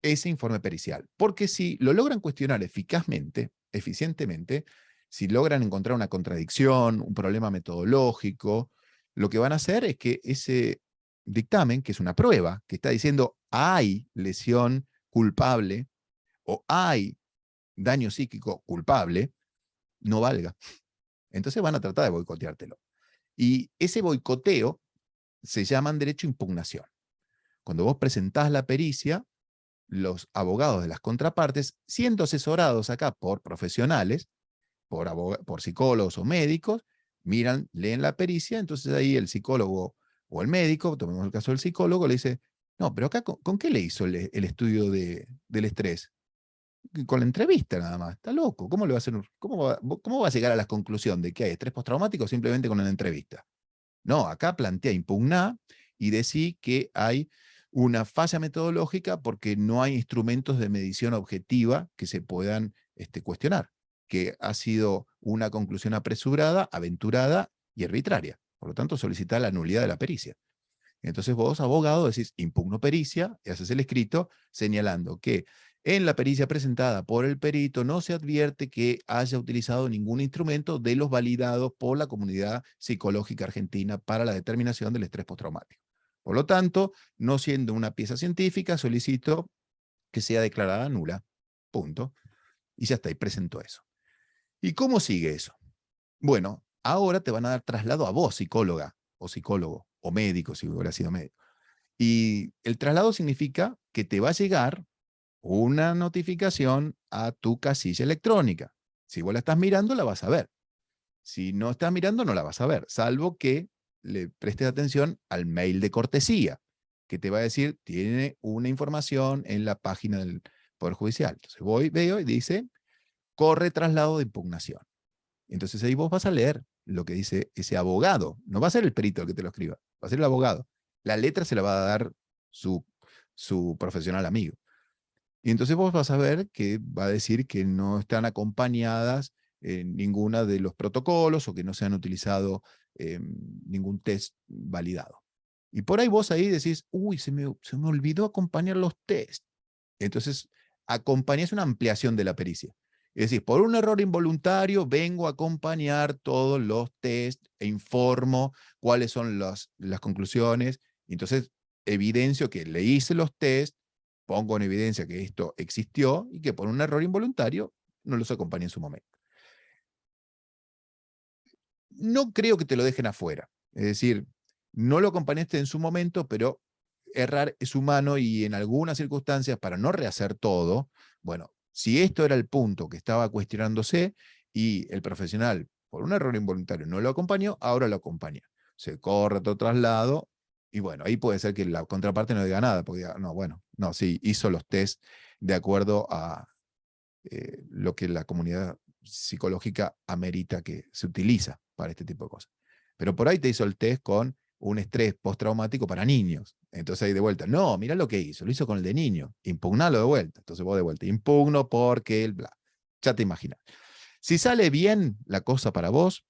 ese informe pericial. Porque si lo logran cuestionar eficazmente, eficientemente, si logran encontrar una contradicción, un problema metodológico, lo que van a hacer es que ese dictamen, que es una prueba, que está diciendo hay lesión culpable o hay daño psíquico culpable, no valga. Entonces van a tratar de boicoteártelo. Y ese boicoteo se llama en derecho impugnación. Cuando vos presentás la pericia, los abogados de las contrapartes, siendo asesorados acá por profesionales, por psicólogos o médicos, miran, leen la pericia, entonces ahí el psicólogo o el médico, tomemos el caso del psicólogo, le dice, no, pero acá, ¿con qué le hizo el estudio del estrés? Con la entrevista nada más, está loco, ¿cómo le va a hacer? ¿Cómo va a llegar a la conclusión de que hay estrés postraumático simplemente con la entrevista? No, acá plantea impugnar y decir que hay una falla metodológica porque no hay instrumentos de medición objetiva que se puedan cuestionar, que ha sido una conclusión apresurada, aventurada y arbitraria. Por lo tanto, solicitar la nulidad de la pericia. Entonces vos, abogado, decís impugno pericia y haces el escrito señalando que en la pericia presentada por el perito no se advierte que haya utilizado ningún instrumento de los validados por la comunidad psicológica argentina para la determinación del estrés postraumático. Por lo tanto, no siendo una pieza científica, solicito que sea declarada nula. Punto. Y ya está, y presento eso. ¿Y cómo sigue eso? Bueno, ahora te van a dar traslado a vos, psicóloga o psicólogo o médico, si hubiera sido médico. Y el traslado significa que te va a llegar una notificación a tu casilla electrónica. Si vos la estás mirando, la vas a ver. Si no estás mirando, no la vas a ver, salvo que le prestes atención al mail de cortesía, que te va a decir, tiene una información en la página del Poder Judicial. Entonces veo y dice, corre traslado de impugnación. Entonces ahí vos vas a leer lo que dice ese abogado. No va a ser el perito el que te lo escriba, va a ser el abogado. La letra se la va a dar su profesional amigo. Y entonces vos vas a ver que va a decir que no están acompañadas ninguna de los protocolos o que no se han utilizado ningún test validado. Y por ahí vos ahí decís, uy, se me olvidó acompañar los test. Entonces, acompañás una ampliación de la pericia. Es decir, por un error involuntario vengo a acompañar todos los test e informo cuáles son las conclusiones. Entonces, evidencio que le hice los test, pongo en evidencia que esto existió y que por un error involuntario no los acompañé en su momento. No creo que te lo dejen afuera. Es decir, no lo acompañaste en su momento, pero errar es humano y en algunas circunstancias, para no rehacer todo, bueno, si esto era el punto que estaba cuestionándose y el profesional por un error involuntario no lo acompañó, ahora lo acompaña. Se corre otro traslado, y bueno, ahí puede ser que la contraparte no diga nada, porque diga, no, bueno, no, sí, hizo los test de acuerdo a lo que la comunidad psicológica amerita que se utiliza para este tipo de cosas. Pero por ahí te hizo el test con un estrés postraumático para niños. Entonces ahí de vuelta, no, mira lo que hizo, lo hizo con el de niño, impugnalo de vuelta. Entonces vos de vuelta, impugno porque el bla. Ya te imaginas. Si sale bien la cosa para vos,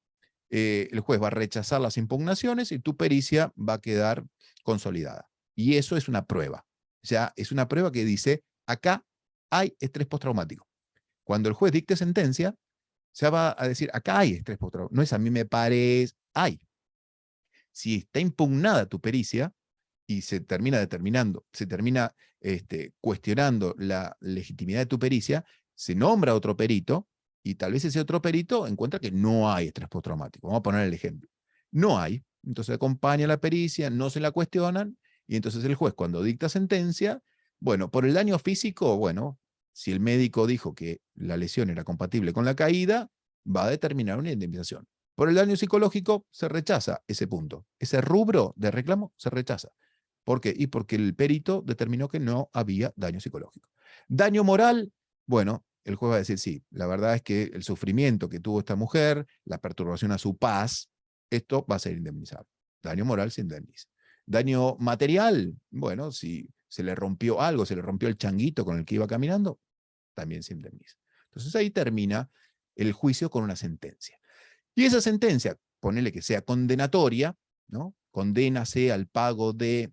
el juez va a rechazar las impugnaciones y tu pericia va a quedar consolidada. Y eso es una prueba. Ya es una prueba que dice, acá hay estrés postraumático. Cuando el juez dicte sentencia, se va a decir, acá hay estrés postraumático. No es a mí me parece, hay. Si está impugnada tu pericia y se termina determinando, se termina cuestionando la legitimidad de tu pericia, se nombra otro perito y tal vez ese otro perito encuentra que no hay estrés postraumático. Vamos a poner el ejemplo. No hay. Entonces acompaña la pericia, no se la cuestionan y entonces el juez cuando dicta sentencia, bueno, por el daño físico, bueno, si el médico dijo que la lesión era compatible con la caída, va a determinar una indemnización. Por el daño psicológico se rechaza ese punto. Ese rubro de reclamo se rechaza. ¿Por qué? Y porque el perito determinó que no había daño psicológico. Daño moral, bueno, el juez va a decir, sí, la verdad es que el sufrimiento que tuvo esta mujer, la perturbación a su paz, esto va a ser indemnizado. Daño moral se indemniza. Daño material, bueno, si se le rompió algo, se le rompió el changuito con el que iba caminando, también se indemniza. Entonces ahí termina el juicio con una sentencia. Y esa sentencia, ponele que sea condenatoria, ¿no? Condénase al pago de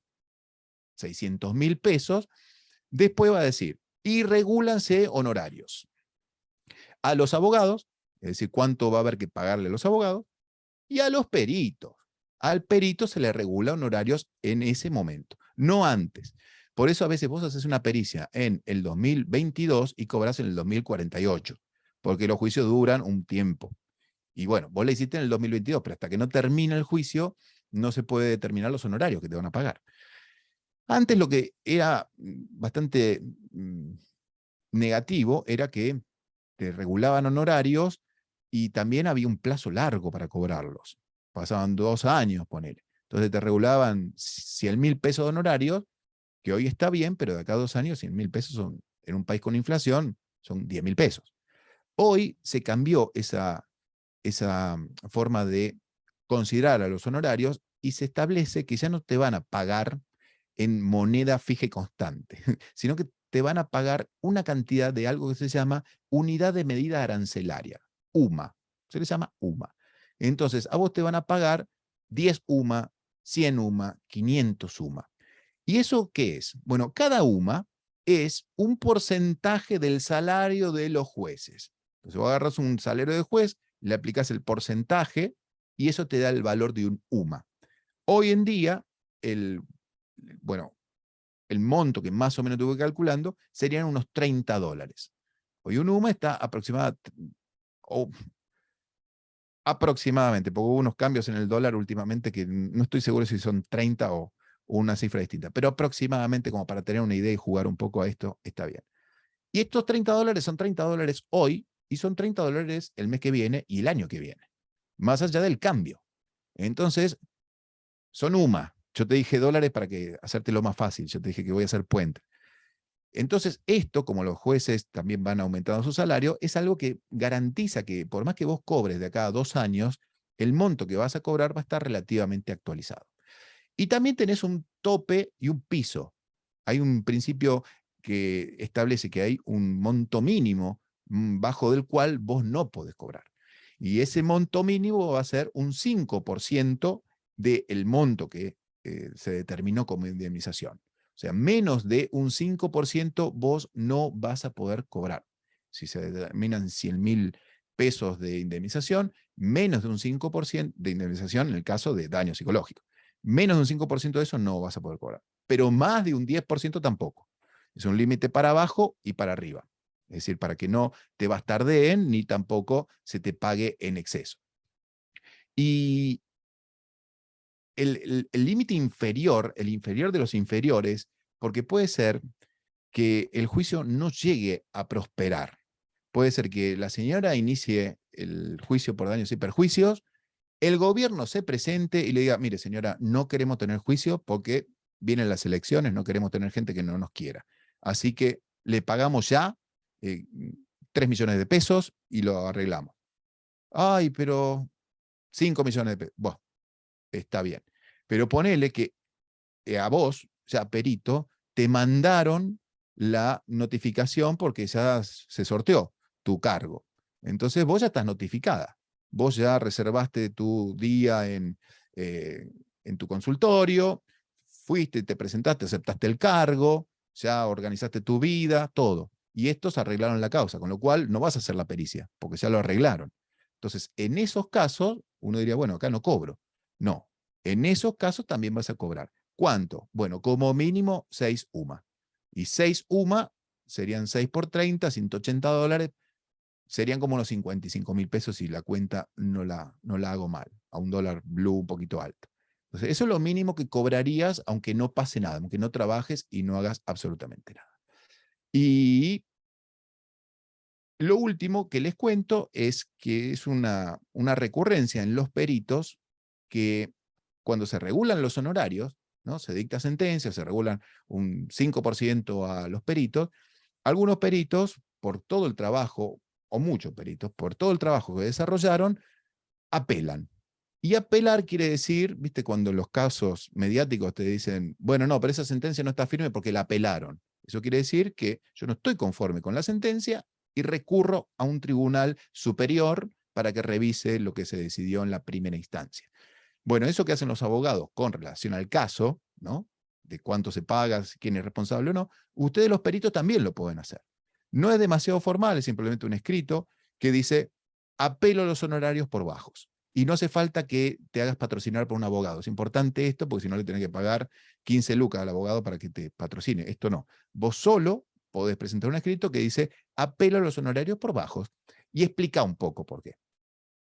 600.000 pesos, después va a decir, y regúlanse honorarios a los abogados, es decir, cuánto va a haber que pagarle a los abogados, y a los peritos. Al perito se le regula honorarios en ese momento, no antes. Por eso a veces vos haces una pericia en el 2022 y cobras en el 2048, porque los juicios duran un tiempo. Y bueno, vos la hiciste en el 2022, pero hasta que no termina el juicio, no se puede determinar los honorarios que te van a pagar. Antes lo que era bastante negativo era que te regulaban honorarios y también había un plazo largo para cobrarlos. Pasaban 2 años, ponele. Entonces te regulaban 100.000 pesos de honorarios, que hoy está bien, pero de acá a 2 años 100.000 pesos son, en un país con inflación, son 10.000 pesos. Hoy se cambió esa forma de considerar a los honorarios y se establece que ya no te van a pagar en moneda fija y constante, sino que te van a pagar una cantidad de algo que se llama unidad de medida arancelaria, UMA. Se le llama UMA. Entonces, a vos te van a pagar 10 UMA, 100 UMA, 500 UMA. ¿Y eso qué es? Bueno, cada UMA es un porcentaje del salario de los jueces. Entonces, vos agarras un salario de juez, le aplicas el porcentaje y eso te da el valor de un UMA. Hoy en día, el monto que más o menos estuve calculando serían unos $30. Hoy un UMA está aproximadamente, porque hubo unos cambios en el dólar últimamente que no estoy seguro si son 30 o una cifra distinta, pero aproximadamente como para tener una idea y jugar un poco a esto, está bien. Y estos $30 son $30 hoy y son $30 el mes que viene y el año que viene, más allá del cambio. Entonces, son UMA. Yo te dije dólares para hacértelo más fácil. Yo te dije que voy a hacer puente. Entonces, esto, como los jueces también van aumentando su salario, es algo que garantiza que por más que vos cobres de acá a 2 años, el monto que vas a cobrar va a estar relativamente actualizado. Y también tenés un tope y un piso. Hay un principio que establece que hay un monto mínimo bajo del cual vos no podés cobrar. Y ese monto mínimo va a ser un 5% del monto que se determinó como indemnización. O sea, menos de un 5% vos no vas a poder cobrar. Si se determinan 100.000 pesos de indemnización, menos de un 5% de indemnización en el caso de daño psicológico. Menos de un 5% de eso no vas a poder cobrar. Pero más de un 10% tampoco. Es un límite para abajo y para arriba. Es decir, para que no te bastardeen ni tampoco se te pague en exceso. Y el límite inferior, el inferior de los inferiores, porque puede ser que el juicio no llegue a prosperar. Puede ser que la señora inicie el juicio por daños y perjuicios, el gobierno se presente y le diga, mire señora, no queremos tener juicio porque vienen las elecciones, no queremos tener gente que no nos quiera. Así que le pagamos ya 3 millones de pesos y lo arreglamos. Ay, pero 5 millones de pesos. Bueno, está bien. Pero ponele que a vos, ya perito, te mandaron la notificación porque ya se sorteó tu cargo. Entonces vos ya estás notificada. Vos ya reservaste tu día en tu consultorio, fuiste, te presentaste, aceptaste el cargo, ya organizaste tu vida, todo. Y estos arreglaron la causa, con lo cual no vas a hacer la pericia, porque ya lo arreglaron. Entonces, en esos casos, uno diría, bueno, acá no cobro. No, en esos casos también vas a cobrar. ¿Cuánto? Bueno, como mínimo 6 UMA. Y 6 UMA serían 6 por 30, $180, serían como unos 55.000 pesos si la cuenta no la hago mal, a un dólar blue un poquito alto. Entonces, eso es lo mínimo que cobrarías, aunque no pase nada, aunque no trabajes y no hagas absolutamente nada. Y lo último que les cuento es que es una recurrencia en los peritos que cuando se regulan los honorarios, ¿no? Se dicta sentencia, se regulan un 5% a los peritos, algunos peritos, por todo el trabajo, o muchos peritos, por todo el trabajo que desarrollaron, apelan. Y apelar quiere decir, viste, cuando los casos mediáticos te dicen, bueno, no, pero esa sentencia no está firme porque la apelaron. Eso quiere decir que yo no estoy conforme con la sentencia y recurro a un tribunal superior para que revise lo que se decidió en la primera instancia. Bueno, eso que hacen los abogados con relación al caso, ¿no? De cuánto se paga, quién es responsable o no, ustedes los peritos también lo pueden hacer. No es demasiado formal, es simplemente un escrito que dice, apelo a los honorarios por bajos. Y no hace falta que te hagas patrocinar por un abogado. Es importante esto, porque si no le tenés que pagar 15 lucas al abogado para que te patrocine. Esto no. Vos solo podés presentar un escrito que dice, apelo a los honorarios por bajos. Y explica un poco por qué.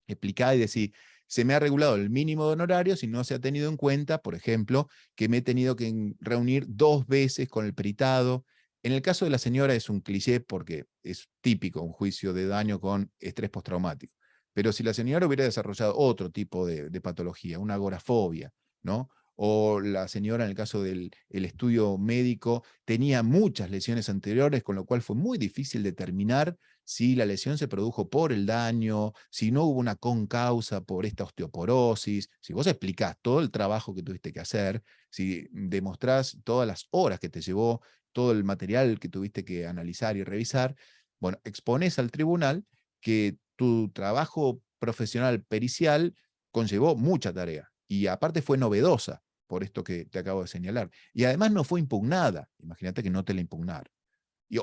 Explicar y decir, se me ha regulado el mínimo de honorarios y no se ha tenido en cuenta, por ejemplo, que me he tenido que reunir 2 veces con el peritado. En el caso de la señora es un cliché porque es típico un juicio de daño con estrés postraumático. Pero si la señora hubiera desarrollado otro tipo de patología, una agorafobia, ¿no? O la señora en el caso del estudio médico tenía muchas lesiones anteriores, con lo cual fue muy difícil determinar si la lesión se produjo por el daño, si no hubo una concausa por esta osteoporosis, si vos explicás todo el trabajo que tuviste que hacer, si demostrás todas las horas que te llevó, todo el material que tuviste que analizar y revisar, bueno, exponés al tribunal que tu trabajo profesional pericial conllevó mucha tarea y aparte fue novedosa por esto que te acabo de señalar. Y además no fue impugnada, imagínate que no te la impugnaron.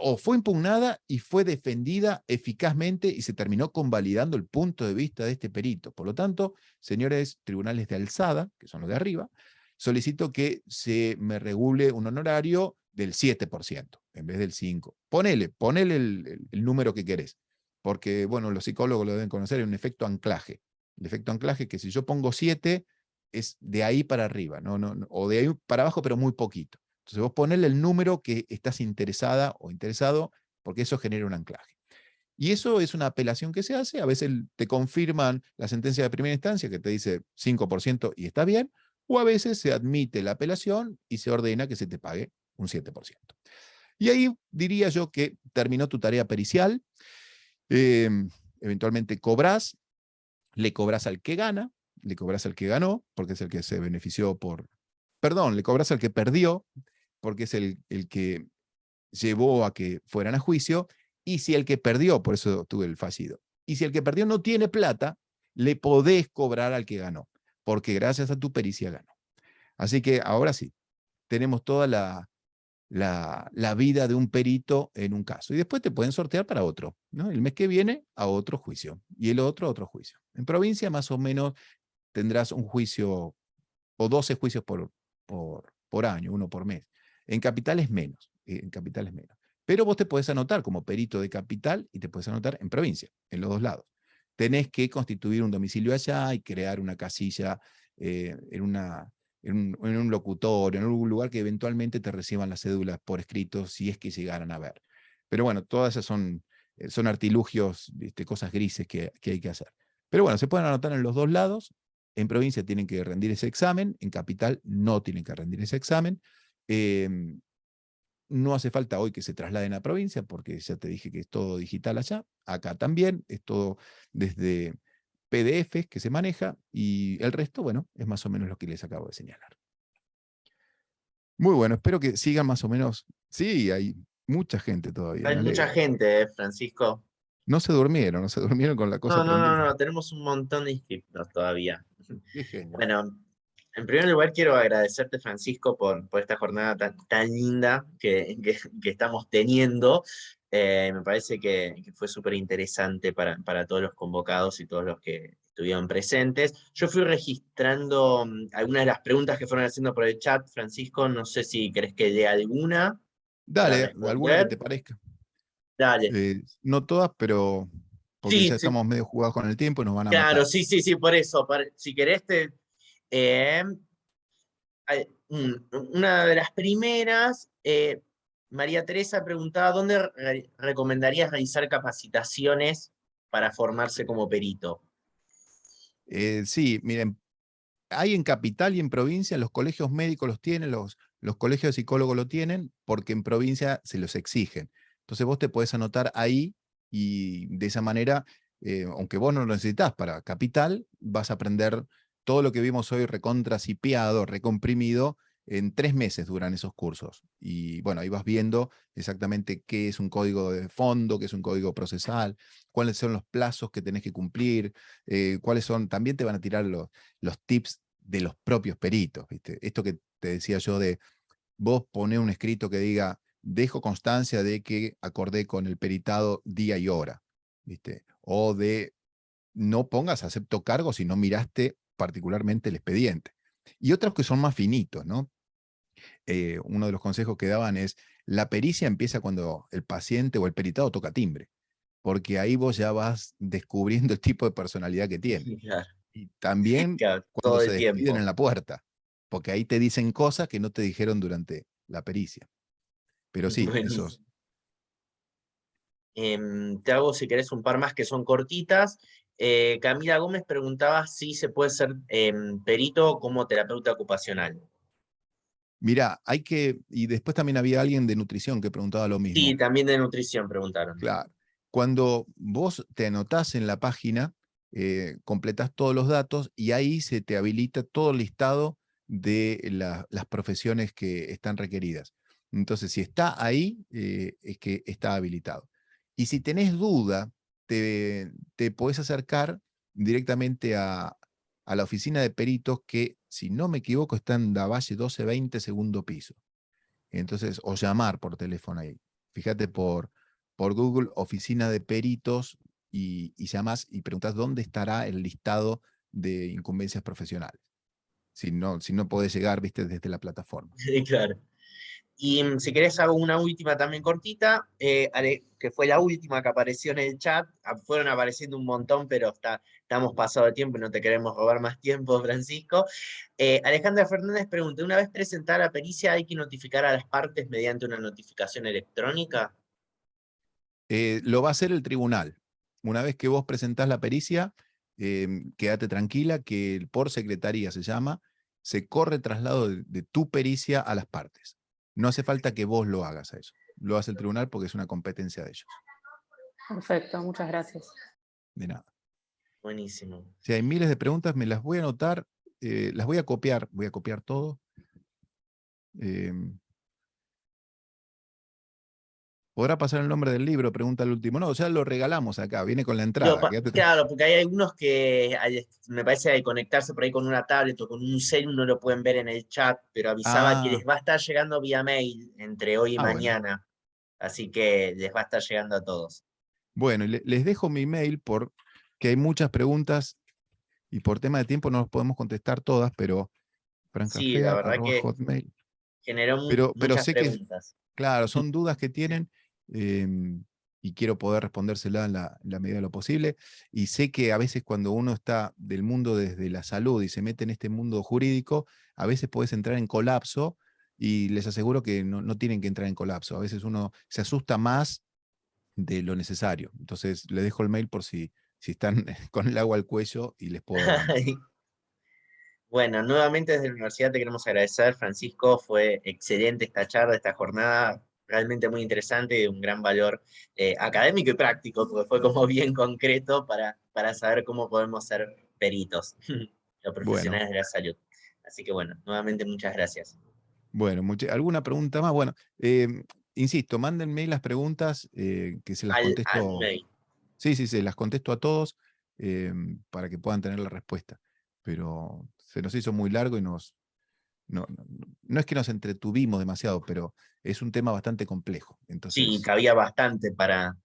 O fue impugnada y fue defendida eficazmente y se terminó convalidando el punto de vista de este perito. Por lo tanto, señores tribunales de alzada, que son los de arriba, solicito que se me regule un honorario del 7% en vez del 5%. Ponele el número que querés, porque bueno, los psicólogos lo deben conocer, es un efecto anclaje. El efecto anclaje que si yo pongo 7 es de ahí para arriba, o de ahí para abajo, pero muy poquito. Entonces vos ponele el número que estás interesada o interesado, porque eso genera un anclaje. Y eso es una apelación que se hace, a veces te confirman la sentencia de primera instancia que te dice 5% y está bien, o a veces se admite la apelación y se ordena que se te pague un 7%. Y ahí diría yo que terminó tu tarea pericial, eh, eventualmente cobrás, le cobras al que gana, le cobras al que ganó, porque es el que se benefició perdón, le cobras al que perdió, porque es el que llevó a que fueran a juicio, y si el que perdió, por eso tuve el fallido, y si el que perdió no tiene plata, le podés cobrar al que ganó, porque gracias a tu pericia ganó. Así que ahora sí, tenemos toda la vida de un perito en un caso. Y después te pueden sortear para otro, ¿no? El mes que viene a otro juicio, y el otro a otro juicio. En provincia más o menos tendrás un juicio o 12 juicios por año, uno por mes. En capital es menos, en capital es menos. Pero vos te podés anotar como perito de capital y te podés anotar en provincia, en los dos lados. Tenés que constituir un domicilio allá y crear una casilla en un locutorio, en un lugar que eventualmente te reciban las cédulas por escrito si es que llegaran a ver. Pero bueno, todas esas son son artilugios, cosas grises que hay que hacer. Pero bueno, se pueden anotar en los dos lados. En provincia tienen que rendir ese examen, en capital no tienen que rendir ese examen. No hace falta hoy que se trasladen a provincia, porque ya te dije que es todo digital allá. Acá también es todo desde PDFs que se maneja, y el resto, bueno, es más o menos lo que les acabo de señalar. Muy bueno, espero que sigan más o menos. Sí, hay mucha gente todavía, Hay me mucha alegro. gente, Francisco. No se durmieron con la cosa No, no, no, prendida. no, tenemos un montón de inscriptos todavía. Qué genio. Bueno, en primer lugar quiero agradecerte, Francisco, por esta jornada tan linda que estamos teniendo. Me parece que fue súper interesante para todos los convocados y todos los que estuvieron presentes. Yo fui registrando algunas de las preguntas que fueron haciendo por el chat, Francisco. No sé si querés que lea alguna para Dale, alguna que responder. te parezca. Dale. No todas, pero porque Sí, ya sí, estamos medio jugados con el tiempo y nos van a claro, matar. sí, sí, sí, por eso. Si querés, eh, una de las primeras, María Teresa preguntaba, ¿dónde recomendarías realizar capacitaciones para formarse como perito? Sí, miren, hay en capital y en provincia, los colegios médicos los tienen, los colegios de psicólogos lo tienen, porque en provincia se los exigen. Entonces vos te podés anotar ahí y de esa manera, aunque vos no lo necesitas para capital, vas a aprender todo lo que vimos hoy recontra cipiado, recomprimido, en 3 meses duran esos cursos. Y bueno, ahí vas viendo exactamente qué es un código de fondo, qué es un código procesal, cuáles son los plazos que tenés que cumplir, cuáles son, también te van a tirar los tips de los propios peritos, ¿viste? Esto que te decía yo de vos poner un escrito que diga, dejo constancia de que acordé con el peritado día y hora, ¿viste? O de no pongas acepto cargo si no miraste particularmente el expediente. Y otros que son más finitos, ¿no? Uno de los consejos que daban es, la pericia empieza cuando el paciente o el peritado toca timbre, porque ahí vos ya vas descubriendo el tipo de personalidad que tiene. Claro, Y también claro, cuando todo se el despiden tiempo. en la puerta, porque ahí te dicen cosas que no te dijeron durante la pericia. Pero sí, esos. Buenísimo. Te hago, si querés, un par más que son cortitas. Camila Gómez preguntaba si se puede ser perito como terapeuta ocupacional. Mirá, hay que, y después también había alguien de nutrición que preguntaba lo Sí, mismo. también de nutrición preguntaron. Claro, cuando vos te anotás en la página, completás todos los datos y ahí se te habilita todo el listado de las profesiones que están requeridas. Entonces, si está ahí, es que está habilitado. Y si tenés duda, te podés acercar directamente a la oficina de peritos que, si no me equivoco, está en Davalle 1220, segundo piso. Entonces, o llamar por teléfono ahí. Fíjate por Google, oficina de peritos, y llamás y preguntas dónde estará el listado de incumbencias profesionales. Si no podés llegar, viste, desde la plataforma. Claro. Y si querés hago una última también cortita, que fue la última que apareció en el chat. Fueron apareciendo un montón, pero estamos pasado de tiempo y no te queremos robar más tiempo, Francisco. Alejandra Fernández pregunta, ¿una vez presentada la pericia hay que notificar a las partes mediante una notificación electrónica? Lo va a hacer el tribunal. Una vez que vos presentás la pericia, quédate tranquila que por secretaría se llama, se corre traslado de tu pericia a las partes. No hace falta que vos lo hagas a eso. Lo hace el tribunal porque es una competencia de ellos. Perfecto, muchas gracias. De nada. Buenísimo. Si hay miles de preguntas, me las voy a anotar, las voy a copiar todo. ¿Podrá pasar el nombre del libro? Pregunta el último. No, ya lo regalamos acá, viene con la entrada. Claro, porque hay algunos que me parece que al conectarse por ahí con una tablet o con un celu no lo pueden ver en el chat, pero avisaba que Ah, les va a estar llegando vía mail entre hoy y bueno. mañana. Así que les va a estar llegando a todos. Bueno, y les dejo mi mail porque hay muchas preguntas y por tema de tiempo no los podemos contestar todas, pero Sí, la verdad que francafea@hotmail. generó Pero muchas sé que, preguntas. claro, son dudas que tienen, y quiero poder respondérselas en la medida de lo posible. Y sé que a veces cuando uno está del mundo desde la salud y se mete en este mundo jurídico, a veces puedes entrar en colapso, y les aseguro que no tienen que entrar en colapso. A veces uno se asusta más de lo necesario. Entonces, les dejo el mail por si están con el agua al cuello y les puedo dar. Bueno, nuevamente desde la universidad te queremos agradecer, Francisco. Fue excelente esta charla, esta jornada, realmente muy interesante y de un gran valor académico y práctico, porque fue como bien concreto para saber cómo podemos ser peritos, los Bueno, profesionales de la salud. Así que bueno, nuevamente muchas gracias. bueno, ¿alguna pregunta más? Bueno, insisto, mándenme las preguntas que se las Al contesto. mail. Sí, las contesto a todos para que puedan tener la respuesta. Pero se nos hizo muy largo y no es que nos entretuvimos demasiado, pero es un tema bastante complejo. Sí, Entonces, cabía bastante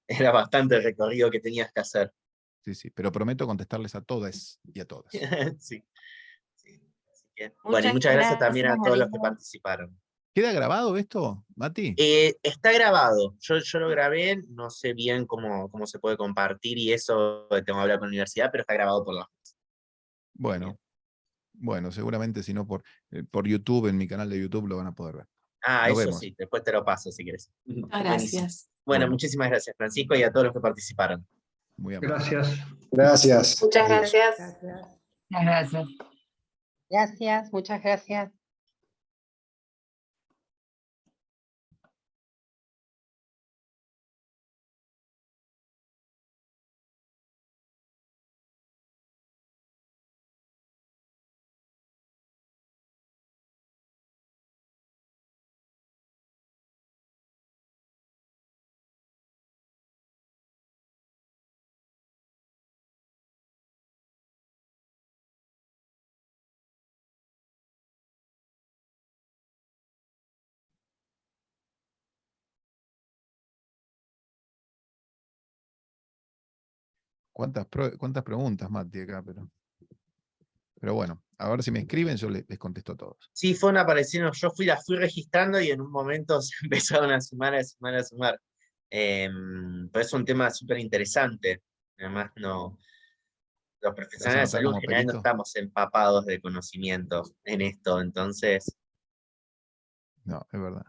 era bastante el recorrido que tenías que hacer. sí, pero prometo contestarles a todas y a todas. Sí, sí. Así que, bueno, y muchas gracias también a todos los que participaron. ¿Queda grabado esto, Mati? Está grabado, yo lo grabé, no sé bien cómo se puede compartir y eso, tengo que hablar con la universidad, pero está grabado por la... Bueno, seguramente si no por YouTube, en mi canal de YouTube lo van a poder ver. Ah, Nos eso vemos. sí, después te lo paso si quieres. Buenísimo. Gracias. Bueno, muchísimas gracias, Francisco, y a todos los que participaron. Muy amable. Gracias. Gracias. Muchas Adiós. gracias. Gracias. Gracias, muchas gracias. ¿Cuántas preguntas, Mati, acá? Pero bueno, a ver si me escriben, yo les contesto a todos. Sí, fueron apareciendo, las fui registrando y en un momento se empezaron a sumar. Pero es un tema súper interesante. Además, los profesionales de anotar salud en como general no perito? estamos empapados de conocimiento en esto, entonces... No, es verdad.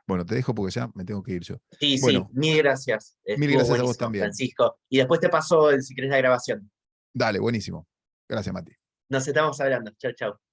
Bueno, te dejo porque ya me tengo que ir yo. Sí, Bueno, mil gracias. mil Estuvo gracias a vos buenísimo, también. Francisco. Y después te paso, si querés, la grabación. Dale, buenísimo. Gracias, Mati. Nos estamos hablando. Chau, chau.